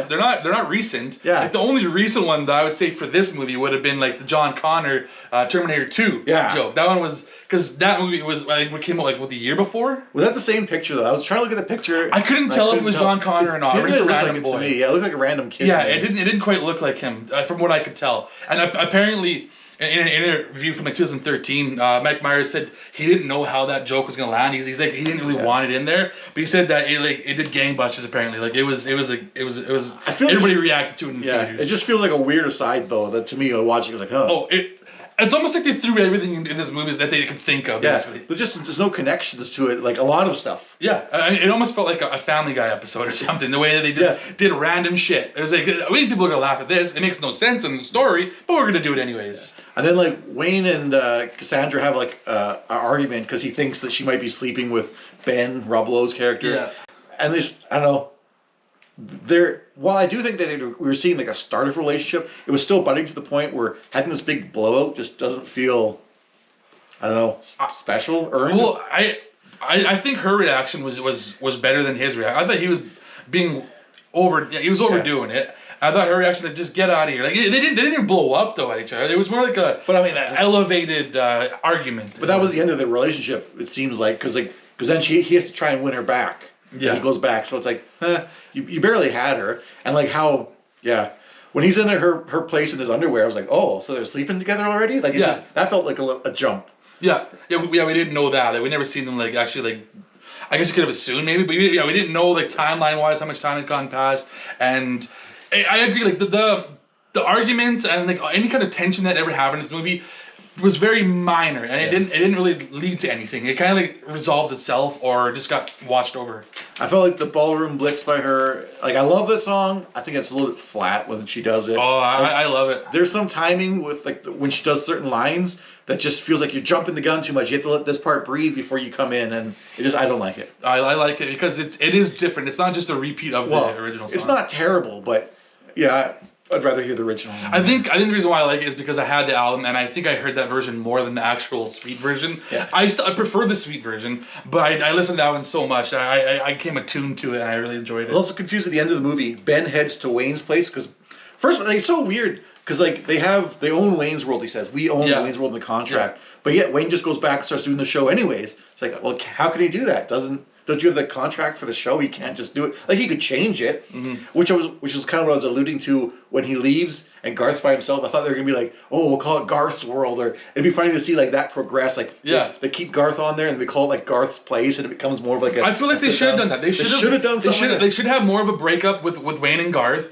They're not recent. Yeah. Like the only recent one that I would say for this movie would have been like the John Connor Terminator 2 joke. That one was because that movie was like what came out like the year before. Was that the same picture though? I was trying to look at the picture. I couldn't tell if it was John Connor or not. It didn't look like it to me. Yeah, it looked like a random kid. Yeah, it didn't quite look like him from what I could tell. And apparently, in an interview from like 2013, Mike Myers said he didn't know how that joke was gonna land. He's like he didn't really want it in there, but he said that it did gangbusters apparently. Like it was I feel everybody reacted to it in the yeah, theaters. it just feels like a weird aside though. That to me, watching it was like, oh, It's almost like they threw everything in this movie that they could think of. yeah. Basically. There's no connections to it. Like a lot of stuff. Yeah, I mean, it almost felt like a Family Guy episode or something. The way that they just did random shit. It was like, we people are gonna laugh at this. It makes no sense in the story, but we're gonna do it anyways. And then like Wayne and Cassandra have like an argument because he thinks that she might be sleeping with Ben, Rob Lowe's character. Yeah. And there's, I don't know. While I do think that we were seeing like a start of a relationship, it was still budding to the point where having this big blowout just doesn't feel, I don't know, special, earned. Well, I think her reaction was better than his reaction. I thought he was being overdoing it. I thought her reaction like just get out of here. Like they didn't even blow up though at each other. It was more like but I mean, elevated argument. But that was the end of the relationship. It seems like because then he has to try and win her back. Yeah, and he goes back. So it's like, you barely had her, and like how when he's in her place in his underwear, I was like, oh, so they're sleeping together already. Like that felt like a jump. Yeah, we didn't know that. Like, we never seen them like actually like. I guess you could have assumed maybe, but we didn't know like timeline wise how much time had gone past, and I agree like the arguments and like any kind of tension that ever happened in this movie was very minor, and it didn't really lead to anything. It kind of like resolved itself or just got watched over. I felt like the Ballroom Blitz by her, like I love that song. I think it's a little bit flat when she does it. Oh, like, I love it. There's some timing with like when she does certain lines that just feels like you're jumping the gun too much. You have to let this part breathe before you come in, and I don't like it. I like it because it is different. It's not just a repeat of the original song. It's not terrible, but yeah, I'd rather hear the original. I think the reason why I like it is because I had the album, and I think I heard that version more than the actual Sweet version. Yeah. I prefer the Sweet version, but I listened to that one so much, I became attuned to it, and I really enjoyed it. I was also confused at the end of the movie. Ben heads to Wayne's place because first, like, it's so weird because like they own Wayne's World. He says we own Wayne's World in the contract, but yet Wayne just goes back and starts doing the show anyways. It's like, well, how can he do that? Don't you have the contract for the show? He can't just do it. Like he could change it, which is kind of what I was alluding to when he leaves and Garth's by himself. I thought they were gonna be like, oh, we'll call it Garth's World, or it'd be funny to see like that progress. Like they keep Garth on there and we call it like Garth's Place, and it becomes more of like I feel like they should have done that. They should have done something. They should have more of a breakup with Wayne and Garth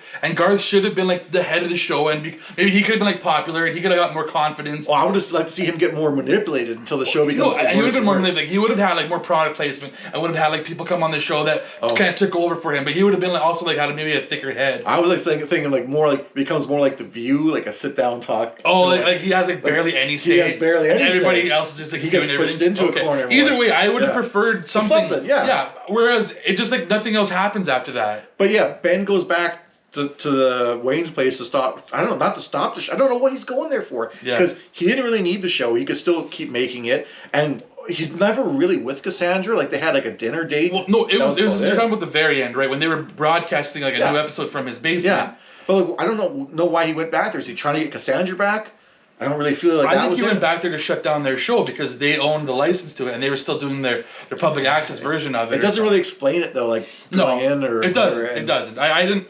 should have been like the head of the show, and maybe he could have been like popular and he could have got more confidence. Well, I would just like to see him get more manipulated until the show becomes. He would have been more manipulated. He would have had like more product placement and would have had like people come on the show that kind of took over for him, but he would have been like also like had maybe a thicker head. I was like thinking like more like becomes more like The View, like a sit down talk. Oh, like he has like barely any say. He has barely any say. Everybody else is just like he gets pushed into a corner. Either way, I would have preferred something. Yeah. Whereas it just like nothing else happens after that. But yeah, Ben goes back to the Wayne's place to stop. I don't know, not to stop the show. I don't know what he's going there for. Because he didn't really need the show. He could still keep making it, and he's never really with Cassandra. Like they had like a dinner date. Well, no, it was you're talking about the very end, right? When they were broadcasting like a new episode from his basement. Yeah, but like, I don't know why he went back there. Is he trying to get Cassandra back? I don't really feel like I think he went back there to shut down their show because they owned the license to it and they were still doing their public access version of it. It doesn't really explain it though, like going in or it doesn't. It doesn't. I didn't.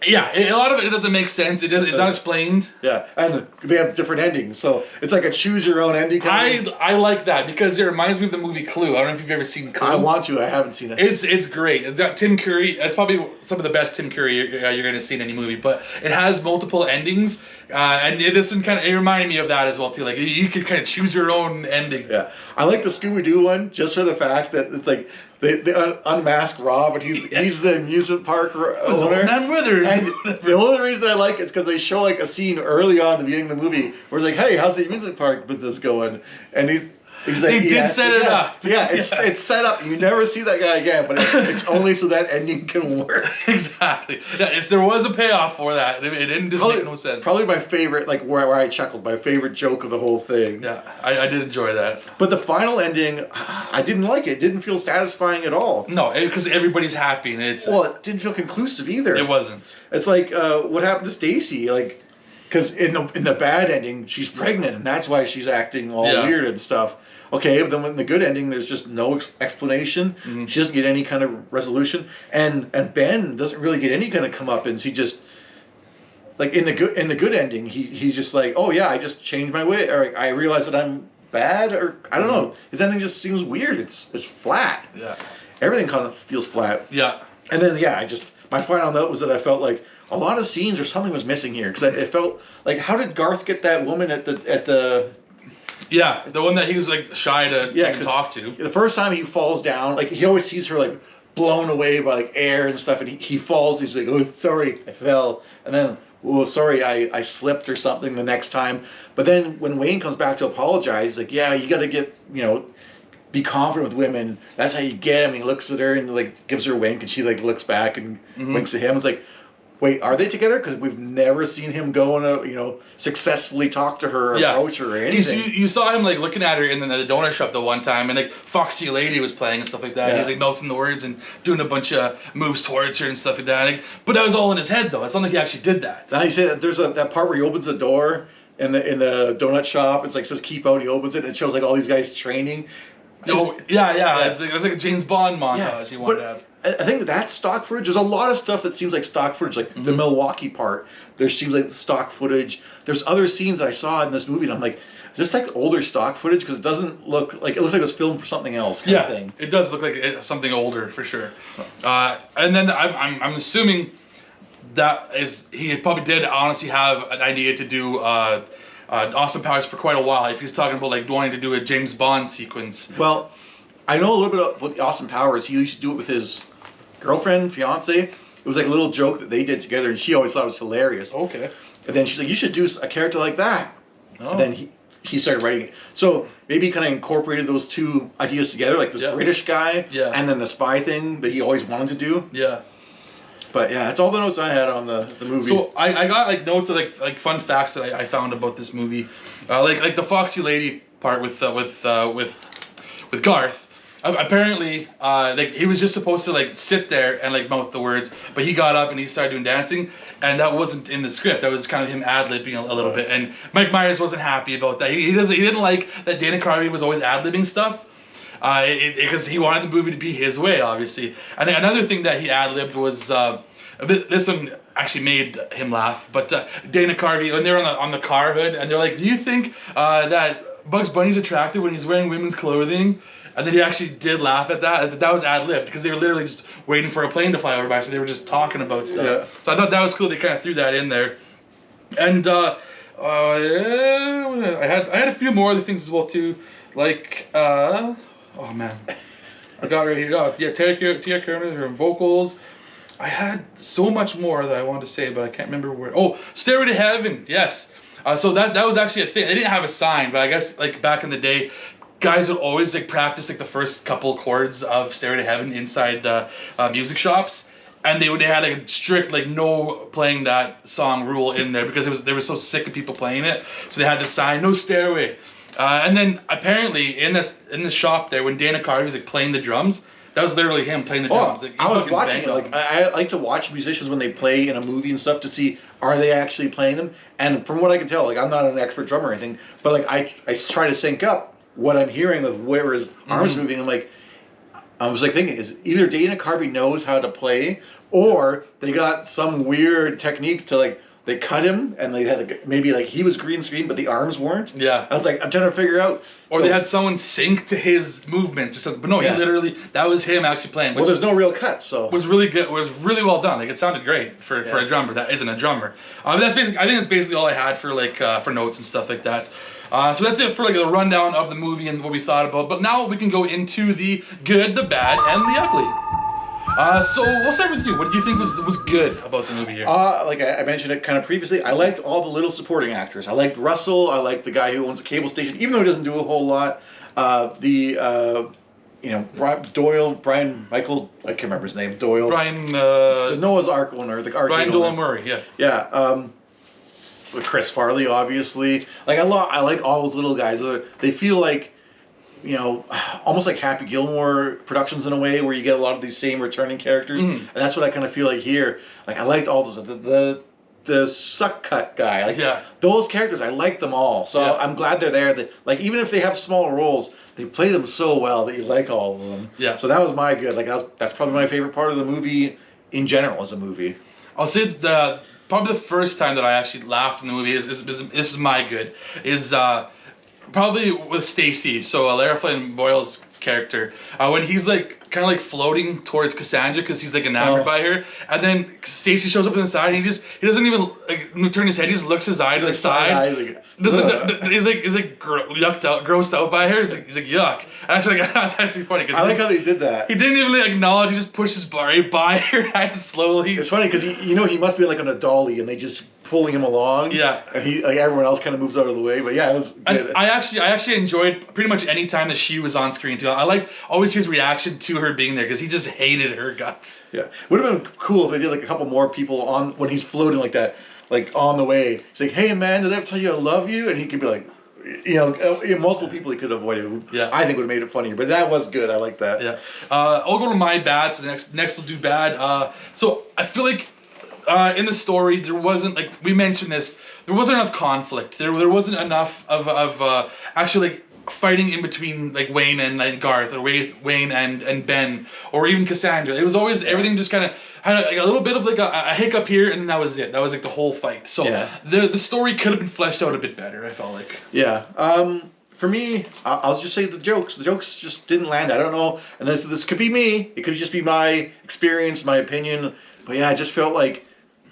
Yeah, a lot of it doesn't make sense. It's not explained. Yeah, and they have different endings, so it's like a choose your own ending. I like that because it reminds me of the movie Clue. I don't know if you've ever seen Clue. I want to. I haven't seen it. It's great. It's got Tim Curry. It's probably some of the best Tim Curry you're going to see in any movie. But it has multiple endings, and it reminded me of that as well too. Like you could kind of choose your own ending. Yeah, I like the Scooby Doo one just for the fact that it's like. They unmask Rob, and he's the amusement park owner. Man Withers. And the only reason I like it is because they show like a scene early on at the beginning of the movie where it's like, "Hey, how's the amusement park business going?" And he's like, they did set it up. Yeah, it's set up. You never see that guy again, but it's only so that ending can work. Exactly. Yeah, there was a payoff for that. It didn't just make no sense. Probably my favorite, like where I chuckled, my favorite joke of the whole thing. Yeah, I did enjoy that. But the final ending, I didn't like it. It didn't feel satisfying at all. No, because everybody's happy and it didn't feel conclusive either. It wasn't. It's like what happened to Stacy, like. Because in the bad ending, she's pregnant, and that's why she's acting all weird and stuff. Okay, but then in the good ending, there's just no explanation. Mm-hmm. She doesn't get any kind of resolution, and Ben doesn't really get any kind of comeuppance. He just like in the good ending, he's just like, oh yeah, I just changed my way, or I realized that I'm bad, or I don't know. His ending just seems weird. It's flat. Yeah. Everything kind of feels flat. Yeah. And then my final note was that I felt like a lot of scenes or something was missing here, because it felt like, how did Garth get that woman at the Yeah, the one that he was like shy to even talk to. The first time he falls down, like he always sees her like blown away by like air and stuff, and he falls. He's like, oh, sorry, I fell, and then, oh, sorry, I slipped or something the next time. But then when Wayne comes back to apologize, he's like, yeah, you got to get, be confident with women. That's how you get him. He looks at her and like gives her a wink, and she like looks back and winks at him. It's like, wait, are they together? Because we've never seen him go and successfully talk to her or approach her or anything. You saw him like looking at her in the donut shop the one time, and like Foxy Lady was playing and stuff like that. Yeah. He was like mouthing the words and doing a bunch of moves towards her and stuff like that. But that was all in his head though. It's not like he actually did that. Now you say that there's that part where he opens the door in the donut shop. It's like says keep out. He opens it and it shows like all these guys training. Oh yeah. It's like a James Bond montage you wanted to have. I think that's stock footage. There's a lot of stuff that seems like stock footage, like the Milwaukee part. There seems like stock footage. There's other scenes that I saw in this movie, and I'm like, is this like older stock footage? Because it doesn't look like, it looks like it was filmed for something else. Kind of thing. It does look like something older for sure. So. And then I'm assuming that is he probably did honestly have an idea to do Austin Powers for quite a while. If he's talking about like wanting to do a James Bond sequence. Well, I know a little bit about Austin Powers. He used to do it with his girlfriend, fiance. It was like a little joke that they did together, and she always thought it was hilarious. Okay. And then she's like, you should do a character like that. Oh. And then he started writing it. So maybe he kind of incorporated those two ideas together, like this British guy, and then the spy thing that he always wanted to do. Yeah. But yeah, that's all the notes I had on the movie. So I got like notes of like fun facts that I found about this movie, like the Foxy Lady part with Garth. Apparently, like he was just supposed to like sit there and like mouth the words, but he got up and he started doing dancing, and that wasn't in the script. That was kind of him ad-libbing a little bit, and Mike Myers wasn't happy about that. He didn't like that Dana Carvey was always ad-libbing stuff, because he wanted the movie to be his way, obviously. And another thing that he ad-libbed was this one actually made him laugh, but Dana Carvey, when they're on the car hood, and they're like, "Do you think that Bugs Bunny's attractive when he's wearing women's clothing?" And then he actually did laugh at that. That was ad-libbed because they were literally just waiting for a plane to fly over by, so they were just talking about stuff. Yeah. So I thought that was cool. They kind of threw that in there. And I had a few more other things as well too, like oh man, I got right here. Oh yeah, Tia Kerman, her vocals. I had so much more that I wanted to say, but I can't remember where. Oh, Stairway to Heaven. Yes. So that was actually a thing. They didn't have a sign, but I guess like back in the day, guys would always like practice like the first couple chords of Stairway to Heaven inside music shops, and they had like a strict like no playing that song rule in there because they were so sick of people playing it, so they had this sign, no stairway. And then apparently in this shop there, when Dana Carvey was like playing the drums, that was literally him playing the drums. Like, I was watching it. Like I like to watch musicians when they play in a movie and stuff to see are they actually playing them. And from what I can tell, like I'm not an expert drummer or anything, but like I try to sync up what I'm hearing with where his arms moving. I was like thinking, is either Dana Carvey knows how to play, or they got some weird technique to like they cut him and they had like, maybe like he was green screen but the arms weren't. Yeah. I was like, I'm trying to figure out. Or they had someone sync to his movements or something. But no, he literally, that was him actually playing. Which there's no real cuts, so. Was really good. Was really well done. Like it sounded great for a drummer that isn't a drummer. That's basically. I think that's basically all I had for like for notes and stuff like that. So that's it for like a rundown of the movie and what we thought about. But now we can go into the good, the bad, and the ugly. So we'll start with you. What do you think was good about the movie here? Like I mentioned it kind of previously, I liked all the little supporting actors. I liked Russell. I liked the guy who owns a cable station, even though he doesn't do a whole lot. Doyle, Brian Michael, I can't remember his name. Doyle. Brian. The Noah's Ark owner, the Ark Brian Doyle Murray. Yeah. Yeah. With Chris Farley, obviously. Like I like all those little guys. They feel like, almost like Happy Gilmore productions in a way, where you get a lot of these same returning characters, and that's what I kind of feel like here. Like I liked all those the suck cut guy, like those characters. I like them all, so I'm glad they're there. That like even if they have smaller roles, they play them so well that you like all of them. Yeah. So that was my good. Like that's probably my favorite part of the movie in general as a movie. I'll say probably the first time that I actually laughed in the movie is this is my good is probably with Stacy. So Lara Flynn Boyle's character when he's like kind of like floating towards Cassandra because he's like enamored by her, and then Stacy shows up on the side and he doesn't even like turn his head. He just looks his eye to the side. He's like grossed out by her. He's like yuck. Actually, that's actually funny because I like how they did that. He didn't even like, acknowledge. He just pushes right by her eyes slowly. It's funny because he must be like on a dolly and they just pulling him along. Yeah. And he like everyone else kind of moves out of the way. But yeah, it was good. I actually enjoyed pretty much any time that she was on screen too. I liked always his reaction to her being there because he just hated her guts. Yeah. Would have been cool if they did like a couple more people on when he's floating like that, like on the way. He's like, "Hey man, did I ever tell you I love you?" And he could be like, multiple people he could have avoided. Yeah. I think would have made it funnier. But that was good. I like that. Yeah. I'll go to my bad. So next we'll do bad. So I feel like in the story there wasn't, like we mentioned this, there wasn't enough conflict. There wasn't enough of actually like fighting in between like Wayne and Garth, or Wayne and Ben, or even Cassandra. It was always everything just kind of had like a little bit of like a hiccup here, and then that was it. That was like the whole fight. So the story could have been fleshed out a bit better, I felt like. Yeah. For me, I'll just say the jokes. The jokes just didn't land. I don't know. And this could be me. It could just be my experience, my opinion. But yeah, I just felt like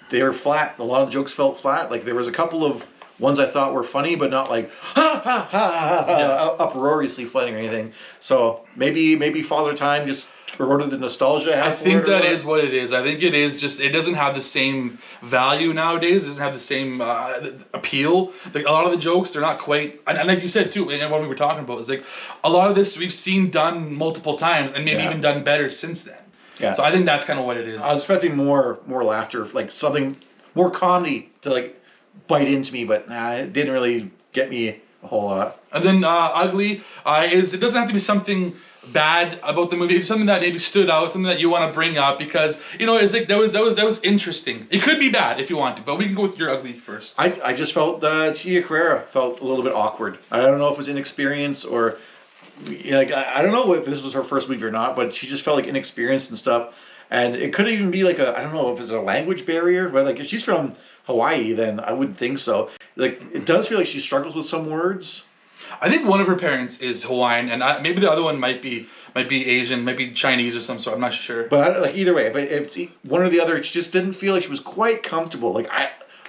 they were flat. A lot of the jokes felt flat. Like there was a couple of ones I thought were funny, but not like ha ha ha ha, ha uproariously funny or anything. So maybe Father Time just eroded the nostalgia. I think that is what it is. I think it is just, it doesn't have the same value nowadays. It doesn't have the same appeal. Like a lot of the jokes, they're not quite, and like you said too, and what we were talking about is like a lot of this we've seen done multiple times and maybe even done better since then. Yeah. So I think that's kind of what it is. I was expecting more laughter, like something more comedy to like bite into me, but it didn't really get me a whole lot. And then ugly is, it doesn't have to be something bad about the movie. It's something that maybe stood out, something that you want to bring up because it's like that was interesting. It could be bad if you want to, but we can go with your ugly first. I just felt Tia Carrera felt a little bit awkward. I don't know if it was inexperience or like I don't know if this was her first movie or not, but she just felt like inexperienced and stuff. And it could even be like I don't know if it's a language barrier, but like if she's from Hawaii, then I wouldn't think so. Like it does feel like she struggles with some words. I think one of her parents is Hawaiian, and maybe the other one might be Asian, might be Chinese or some sort. I'm not sure. But like either way, but if it's one or the other, she just didn't feel like she was quite comfortable. Like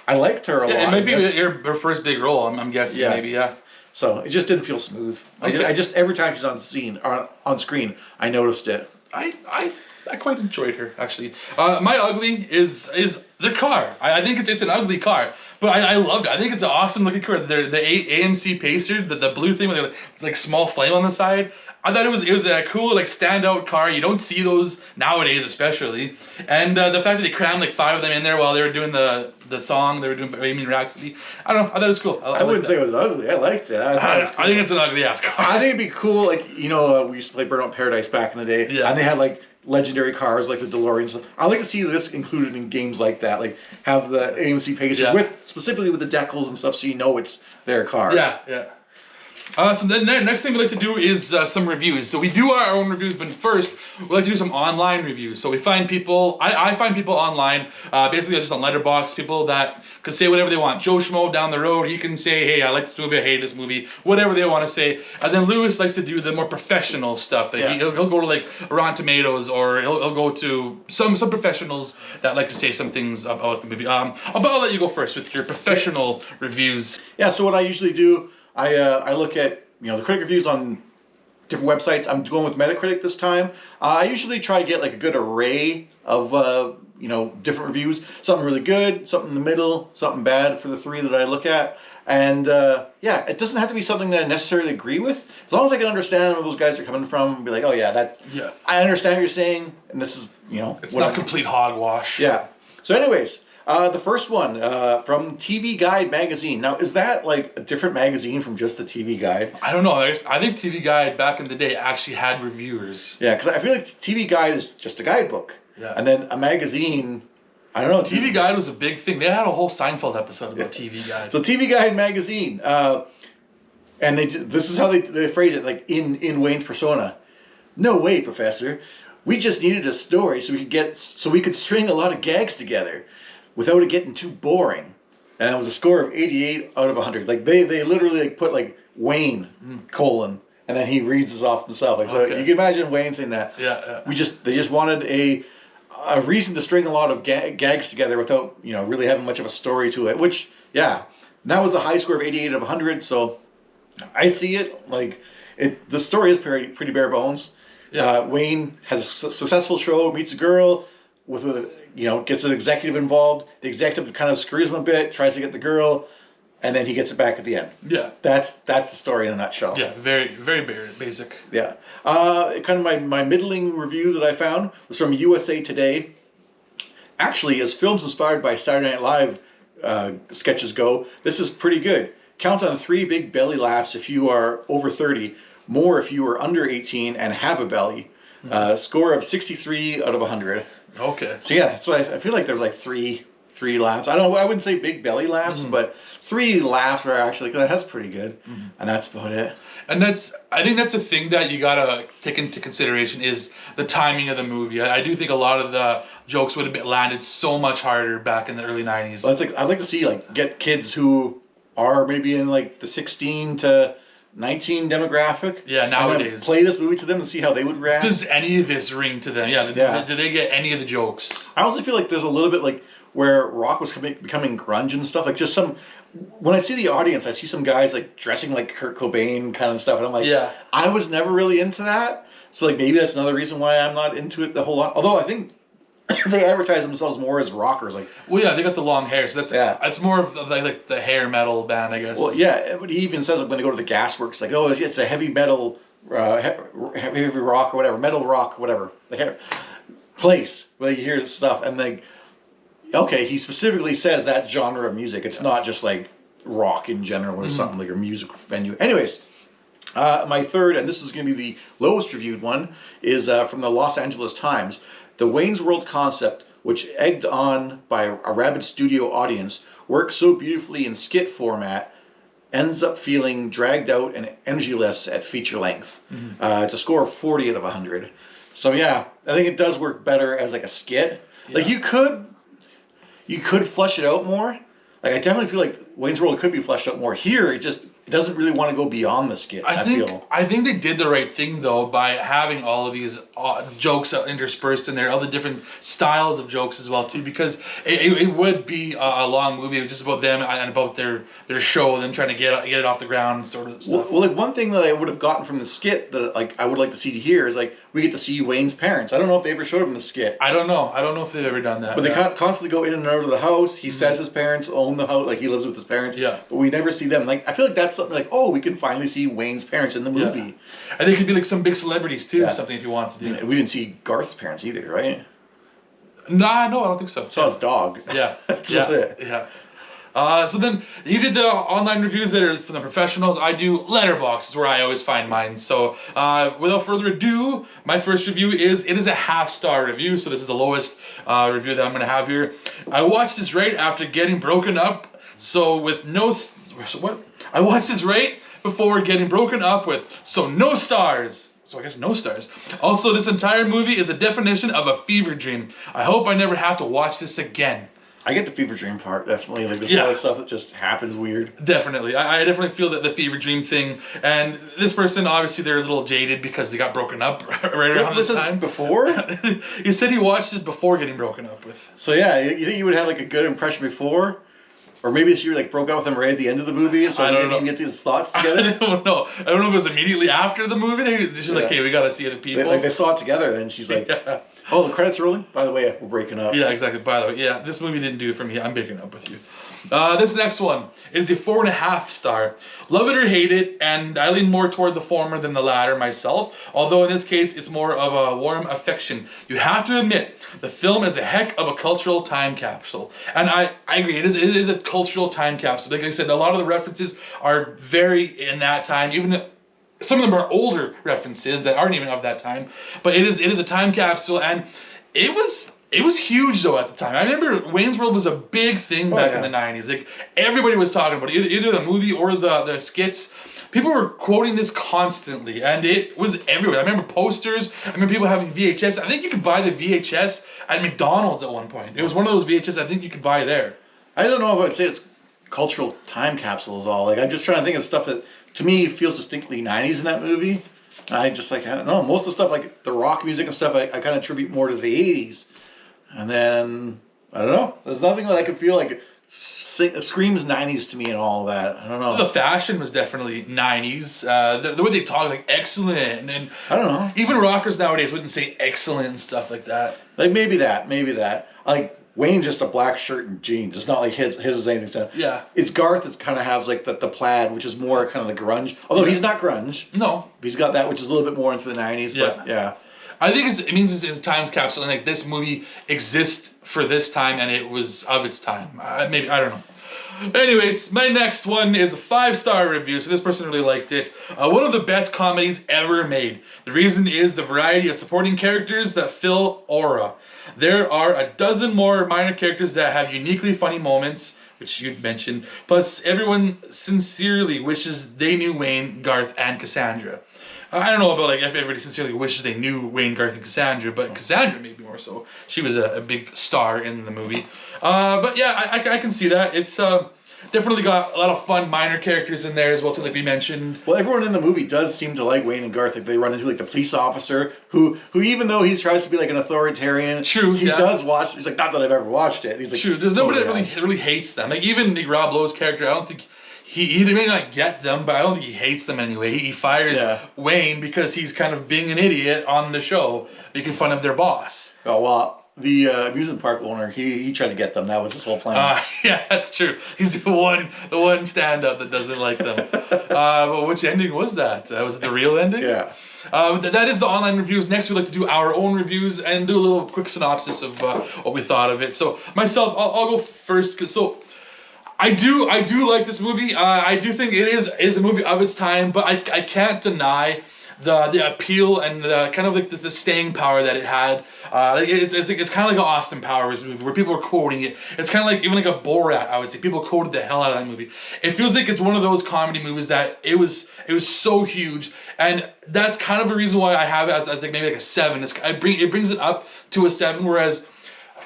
I liked her a lot. It might be her first big role. I'm guessing maybe So it just didn't feel smooth. Okay. I just every time she's on screen, I noticed it. I quite enjoyed her actually. My ugly is their car. I think it's an ugly car, but I loved it. I think it's an awesome looking car. The AMC Pacer, the blue thing with it's like small flame on the side. I thought it was a cool like standout car. You don't see those nowadays, especially. And the fact that they crammed like 5 of them in there while they were doing the song, they were doing Bohemian Rhapsody. I don't know. I thought it was cool. I wouldn't say it was ugly. I liked it. I think it's an ugly ass car. I think it'd be cool. Like we used to play Burnout Paradise back in the day, and they had like legendary cars like the DeLorean. I like to see this included in games like that. Like have the AMC Pacer specifically with the decals and stuff, so you know it's their car. Yeah. So the next thing we like to do is some reviews. So we do our own reviews, but first we like to do some online reviews. So we find people, I find people online, basically just on Letterboxd, people that could say whatever they want. Joe Schmo down the road, he can say, hey, I like this movie, I hate this movie, whatever they want to say. And then Lewis likes to do the more professional stuff. Like he'll go to like Rotten Tomatoes, or he'll go to some professionals that like to say some things about the movie. I'll let you go first with your professional reviews. Yeah, so what I usually do, I look at the critic reviews on different websites. I'm going with Metacritic this time. I usually try to get like a good array of different reviews. Something really good, something in the middle, something bad for the 3 that I look at. And it doesn't have to be something that I necessarily agree with. As long as I can understand where those guys are coming from and be like, oh yeah, I understand what you're saying, and this is it's not complete hogwash. Yeah. So anyways. The first one from TV Guide magazine. Now, is that like a different magazine from just the TV Guide? I don't know. I think TV Guide back in the day actually had reviewers. Yeah, because I feel like TV Guide is just a guidebook. Yeah. And then a magazine, I don't know. TV Guide was a big thing. They had a whole Seinfeld episode about TV Guide. So TV Guide magazine, and this is how they phrase it, like in Wayne's persona. No way, Professor. We just needed a story so we could string a lot of gags together. without it getting too boring. And it was a score of 88 out of 100. Like they literally like put like Wayne colon, and then he reads this off himself. Like, so you can imagine Wayne saying that. Yeah. They just wanted a reason to string a lot of gags together without really having much of a story to it. Which that was the high score of 88 out of 100. So I see it like the story is pretty bare bones. Yeah. Wayne has a successful show, meets a girl gets an executive involved. The executive kind of screws him a bit, tries to get the girl, and then he gets it back at the end. Yeah. That's the story in a nutshell. Yeah, very, very basic. Yeah. Kind of my middling review that I found was from USA Today. Actually, as films inspired by Saturday Night Live sketches go, this is pretty good. Count on 3 big belly laughs if you are over 30, more if you are under 18 and have a belly. Score of 63 out of 100. Okay. So so I feel like there's like three laughs. I wouldn't say big belly laughs, but 3 laughs are actually that's pretty good, and that's about it. And I think that's a thing that you gotta take into consideration is the timing of the movie. I do think a lot of the jokes would have been landed so much harder back in the early 90s. Well, I'd like to see get kids who are maybe in like the 16 to 19 demographic. Yeah, nowadays. Play this movie to them and see how they would react. Does any of this ring to them? Yeah. Do they get any of the jokes? I also feel like there's a little bit like where rock was becoming grunge and stuff. Like just some. When I see the audience, I see some guys like dressing like Kurt Cobain kind of stuff, and I'm like, I was never really into that. So like maybe that's another reason why I'm not into it the whole lot. Although I think they advertise themselves more as rockers. Like, well, yeah, they got the long hair, so that's more of like the hair metal band, I guess. Well, yeah, but he even says when they go to the Gasworks, like, oh, it's a heavy metal, heavy rock or whatever, metal rock, whatever, the place where you hear this stuff, and like, okay, he specifically says that genre of music. It's not just like rock in general or something like a music venue. Anyways. My third, and this is going to be the lowest reviewed one, is from the Los Angeles Times. The Wayne's World concept, which egged on by a rabid studio audience, works so beautifully in skit format, ends up feeling dragged out and energyless at feature length. It's a score of 40 out of 100. So yeah, I think it does work better as like a skit. Yeah. Like you could flesh it out more. Like I definitely feel like Wayne's World could be fleshed out more. Here, it doesn't really want to go beyond the skit. I think they did the right thing though by having all of these jokes interspersed in there, all the different styles of jokes as well too. Because it would be a long movie just about them and about their show and them trying to get it off the ground, sort of stuff. Well, like one thing that I would have gotten from the skit that like I would like to see here is like we get to see Wayne's parents. I don't know if they ever showed him the skit. I don't know if they've ever done that. But they constantly go in and out of the house. He says his parents own the house, like he lives with his parents. Yeah. But we never see them. Like I feel like that's something like, oh, we can finally see Wayne's parents in the movie. Yeah. And they could be like some big celebrities too, something if you wanted to do. And we didn't see Garth's parents either, right? Nah, no, I don't think so. Saw his dog. Yeah. So then he did the online reviews that are from the professionals. I do Letterboxd, is where I always find mine. So without further ado, my first review is a 1/2-star review. So this is the lowest review that I'm going to have here. I watched this right after getting broken up. So with no... What? I watched this right before getting broken up with. So no stars. So I guess no stars. Also, this entire movie is a definition of a fever dream. I hope I never have to watch this again. I get the fever dream part, definitely. Like, there's a lot of stuff that just happens weird. Definitely. I definitely feel that the fever dream thing. And this person, obviously, they're a little jaded because they got broken up right around this time. Before? He said he watched this before getting broken up with. So, yeah, you think you would have, like, a good impression before? Or maybe she like broke up with him right at the end of the movie, so he didn't even get these thoughts together. I don't know. I don't know if it was immediately after the movie. She's like, "Hey, we gotta see other people." They saw it together, then she's like, "Oh, the credits rolling. By the way, we're breaking up." Yeah, exactly. By the way, this movie didn't do it for me. I'm breaking up with you. This next one is a 4.5-star. Love it or hate it, and I lean more toward the former than the latter myself. Although in this case, it's more of a warm affection. You have to admit, the film is a heck of a cultural time capsule, and I agree. It is a cultural time capsule. Like I said, a lot of the references are very in that time. Even some of them are older references that aren't even of that time. But it is a time capsule, and it was It was huge though at the time. I remember Wayne's World was a big thing back in the 90s. Like everybody was talking about it, either the movie or the skits. People were quoting this constantly, and it was everywhere. I remember posters. I remember people having VHS. I think you could buy the VHS at McDonald's at one point. It was one of those VHS I think you could buy there. I don't know if I'd say it's cultural time capsule is all. Like I'm just trying to think of stuff that to me feels distinctly 90s in that movie. I just like I don't know, most of the stuff like the rock music and stuff I kind of attribute more to the 80s. And then I don't know. There's nothing that I could feel like screams 90s to me and all of that. I don't know. The fashion was definitely 90s. The way they talk, like excellent, and I don't know. Even rockers nowadays wouldn't say excellent and stuff like that. Like maybe that. Like Wayne's just a black shirt and jeans. It's not like his is anything. Yeah. It's Garth that kind of has like the plaid, which is more kind of the grunge. Although he's not grunge. No. He's got that, which is a little bit more into the 90s. But yeah. I think it means it's a time capsule, and like this movie exists for this time, and it was of its time. Maybe I don't know. Anyways, my next one is a 5-star review, so this person really liked it. One of the best comedies ever made. The reason is the variety of supporting characters that fill aura. There are a dozen more minor characters that have uniquely funny moments, which you'd mentioned. Plus, everyone sincerely wishes they knew Wayne, Garth, and Cassandra. I don't know about like if everybody sincerely wishes they knew Wayne, Garth, and Cassandra, but Cassandra maybe more so. She was a big star in the movie. But yeah, I can see that. It's definitely got a lot of fun minor characters in there as well too, like we mentioned. Well, everyone in the movie does seem to like Wayne and Garth. Like they run into like the police officer who even though he tries to be like an authoritarian, he does watch. He's like, not that I've ever watched it. He's like, true. There's nobody that really hates them. Like even Rob Lowe's character, I don't think. He may not get them, but I don't think he hates them anyway. He fires Wayne because he's kind of being an idiot on the show, making fun of their boss. Oh, well, the amusement park owner, he tried to get them. That was his whole plan. Yeah, that's true. He's the one stand-up that doesn't like them. But which ending was that? Was it the real ending? Yeah. That is the online reviews. Next, we'd like to do our own reviews and do a little quick synopsis of what we thought of it. So myself, I'll go first. I do like this movie. I do think it is a movie of its time, but I can't deny the appeal and the kind of like the staying power that it had. It's kind of like an Austin Powers movie where people are quoting it. It's kind of like even like a Borat, I would say. People quoted the hell out of that movie. It feels like it's one of those comedy movies that it was so huge, and that's kind of a reason why I have it as like maybe like a 7. It brings it up to a 7, whereas.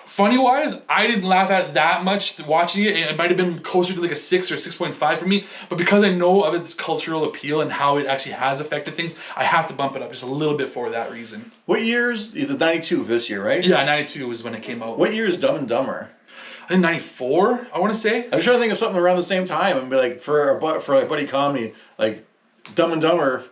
Funny wise, I didn't laugh at that much watching it. It might have been closer to like a 6 or 6.5 for me. But because I know of its cultural appeal and how it actually has affected things, I have to bump it up just a little bit for that reason. What year's the 92 of this year, right? Yeah, 92 was when it came out. What year is Dumb and Dumber? I think 94, I want to say. I'm trying to think of something around the same time and be like for like buddy comedy, like Dumb and Dumber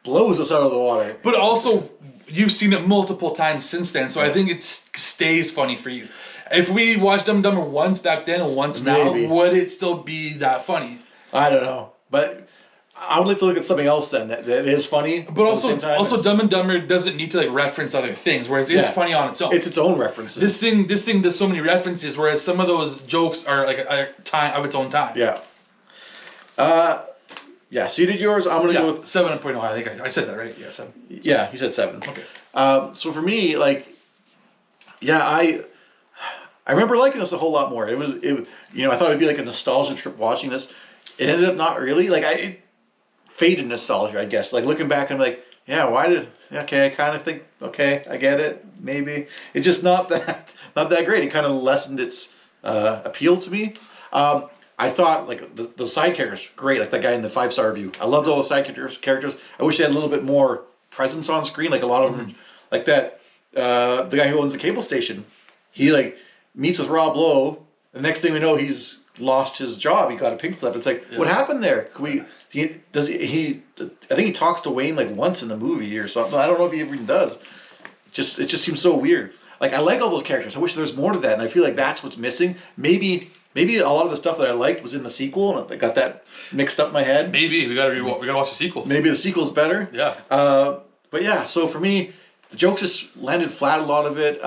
blows us out of the water. But also, you've seen it multiple times since then, so I think it stays funny for you. If we watched Dumb and Dumber once back then and once now, would it still be that funny? I don't know, but I would like to look at something else then that is funny. But also, Dumb and Dumber doesn't need to like reference other things, whereas it's funny on its own. It's its own references. This thing does so many references, whereas some of those jokes are like a time of its own time. Yeah. Yeah, so you did yours. I'm going to go with 7.0. I think I said that right. Yeah, 7. Yeah, you said 7. Okay. So for me, like, yeah, I remember liking this a whole lot more. It I thought it'd be like a nostalgia trip watching this. It ended up not really. Like it faded nostalgia, I guess. Like looking back, I'm like, yeah, I kind of think, okay, I get it. Maybe it's just not that great. It kind of lessened its appeal to me. I thought like the side characters great, like that guy in the 5-star review. I loved all the side characters. I wish they had a little bit more presence on screen. Like a lot of them, like that the guy who owns the cable station. He like meets with Rob Lowe. The next thing we know, he's lost his job. He got a pink slip. It's like, what happened there? I think he talks to Wayne like once in the movie or something. I don't know if he even does. It just seems so weird. Like I like all those characters. I wish there was more to that, and I feel like that's what's missing. Maybe a lot of the stuff that I liked was in the sequel, and I got that mixed up in my head. Maybe we gotta watch the sequel. Maybe the sequel's better. Yeah. But yeah, so for me, the jokes just landed flat. A lot of it.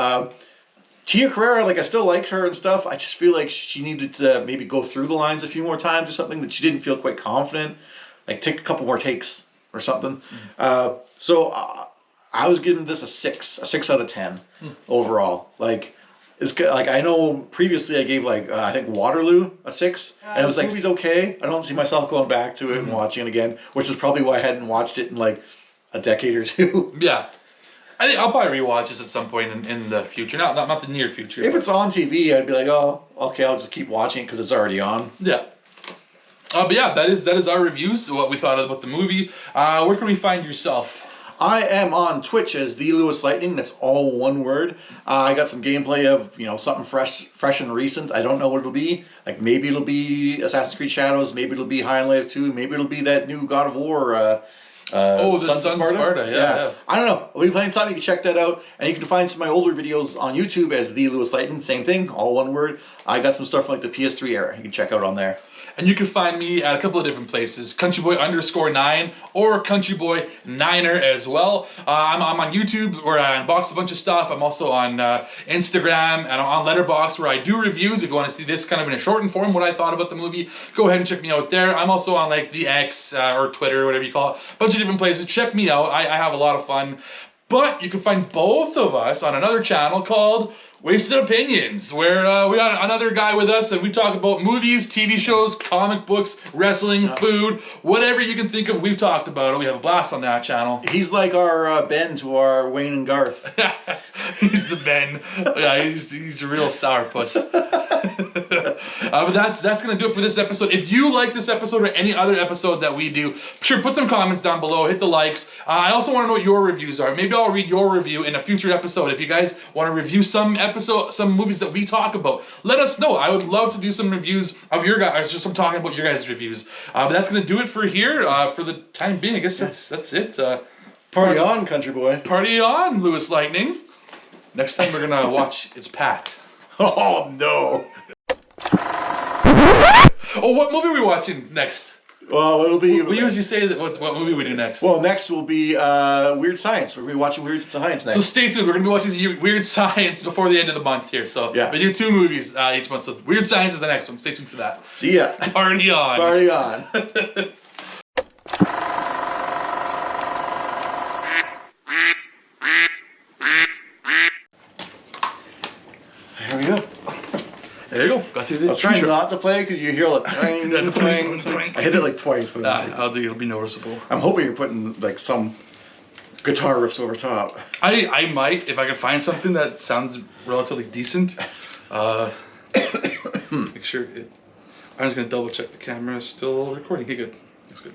Tia Carrera, like I still liked her and stuff. I just feel like she needed to maybe go through the lines a few more times or something. That she didn't feel quite confident. Like take a couple more takes or something. So I was giving this a 6 out of 10 overall. Like It's good. Like, I know previously I gave like I think Waterloo a 6, and it was like, movie's okay. I don't see myself going back to it and watching it again, which is probably why I hadn't watched it in like a decade or two. Yeah. I think I'll probably rewatch this at some point in the future. Not the near future. If it's on TV, I'd be like, oh, okay, I'll just keep watching it because it's already on. Yeah. But yeah, that is our reviews, what we thought about the movie. Where can we find yourself? I am on Twitch as The Lewis Lightning. That's all one word. I got some gameplay of, something fresh and recent. I don't know what it'll be. Like, maybe it'll be Assassin's Creed Shadows. Maybe it'll be High on Life 2. Maybe it'll be that new God of War. The Sons of Sparta. Yeah. I don't know. We'll be playing something. You can check that out. And you can find some of my older videos on YouTube as The Lewis Lightning. Same thing, all one word. I got some stuff from like the PS3 era. You can check out on there. And you can find me at a couple of different places, countryboy_9 or countryboy9er as well. I'm on YouTube where I unbox a bunch of stuff. I'm also on Instagram and I'm on Letterboxd where I do reviews. If you want to see this kind of in a shortened form, what I thought about the movie, go ahead and check me out there. I'm also on like the X or Twitter, whatever you call it. A bunch of different places. Check me out. I have a lot of fun. But you can find both of us on another channel called Wasted Opinions, where we got another guy with us and we talk about movies, TV shows, comic books, wrestling, food, whatever you can think of, we've talked about it. We have a blast on that channel. He's like our Ben to our Wayne and Garth. He's the Ben. Yeah, he's a real sourpuss. But that's going to do it for this episode. If you like this episode or any other episode that we do, sure, put some comments down below, hit the likes. I also want to know what your reviews are. Maybe I'll read your review in a future episode. If you guys want to review some movies that we talk about, let us know. I would love to do some reviews of your guys, just some talking about your guys' reviews. But that's going to do it for here. For the time being, I guess that's it. Party on, country boy. Party on, Lewis Lightning. Next time we're going to watch It's Pat. Oh, no. Oh, what movie are we watching next? Well, it'll be... We usually say that what movie we do next. Well, next will be Weird Science. We're going to be watching Weird Science next. So stay tuned. We're going to be watching Weird Science before the end of the month here. So yeah. We do 2 movies each month. So Weird Science is the next one. Stay tuned for that. See ya. Party on. Party on. There we go. There you go. Got through the I was trying not to play because you hear like twang, twang. I hit it like twice. But I'll do. It'll be noticeable. I'm hoping you're putting like some guitar riffs over top. I might if I can find something that sounds relatively decent. Make sure it. I'm just gonna double check the camera is still recording. Okay, good. That's good.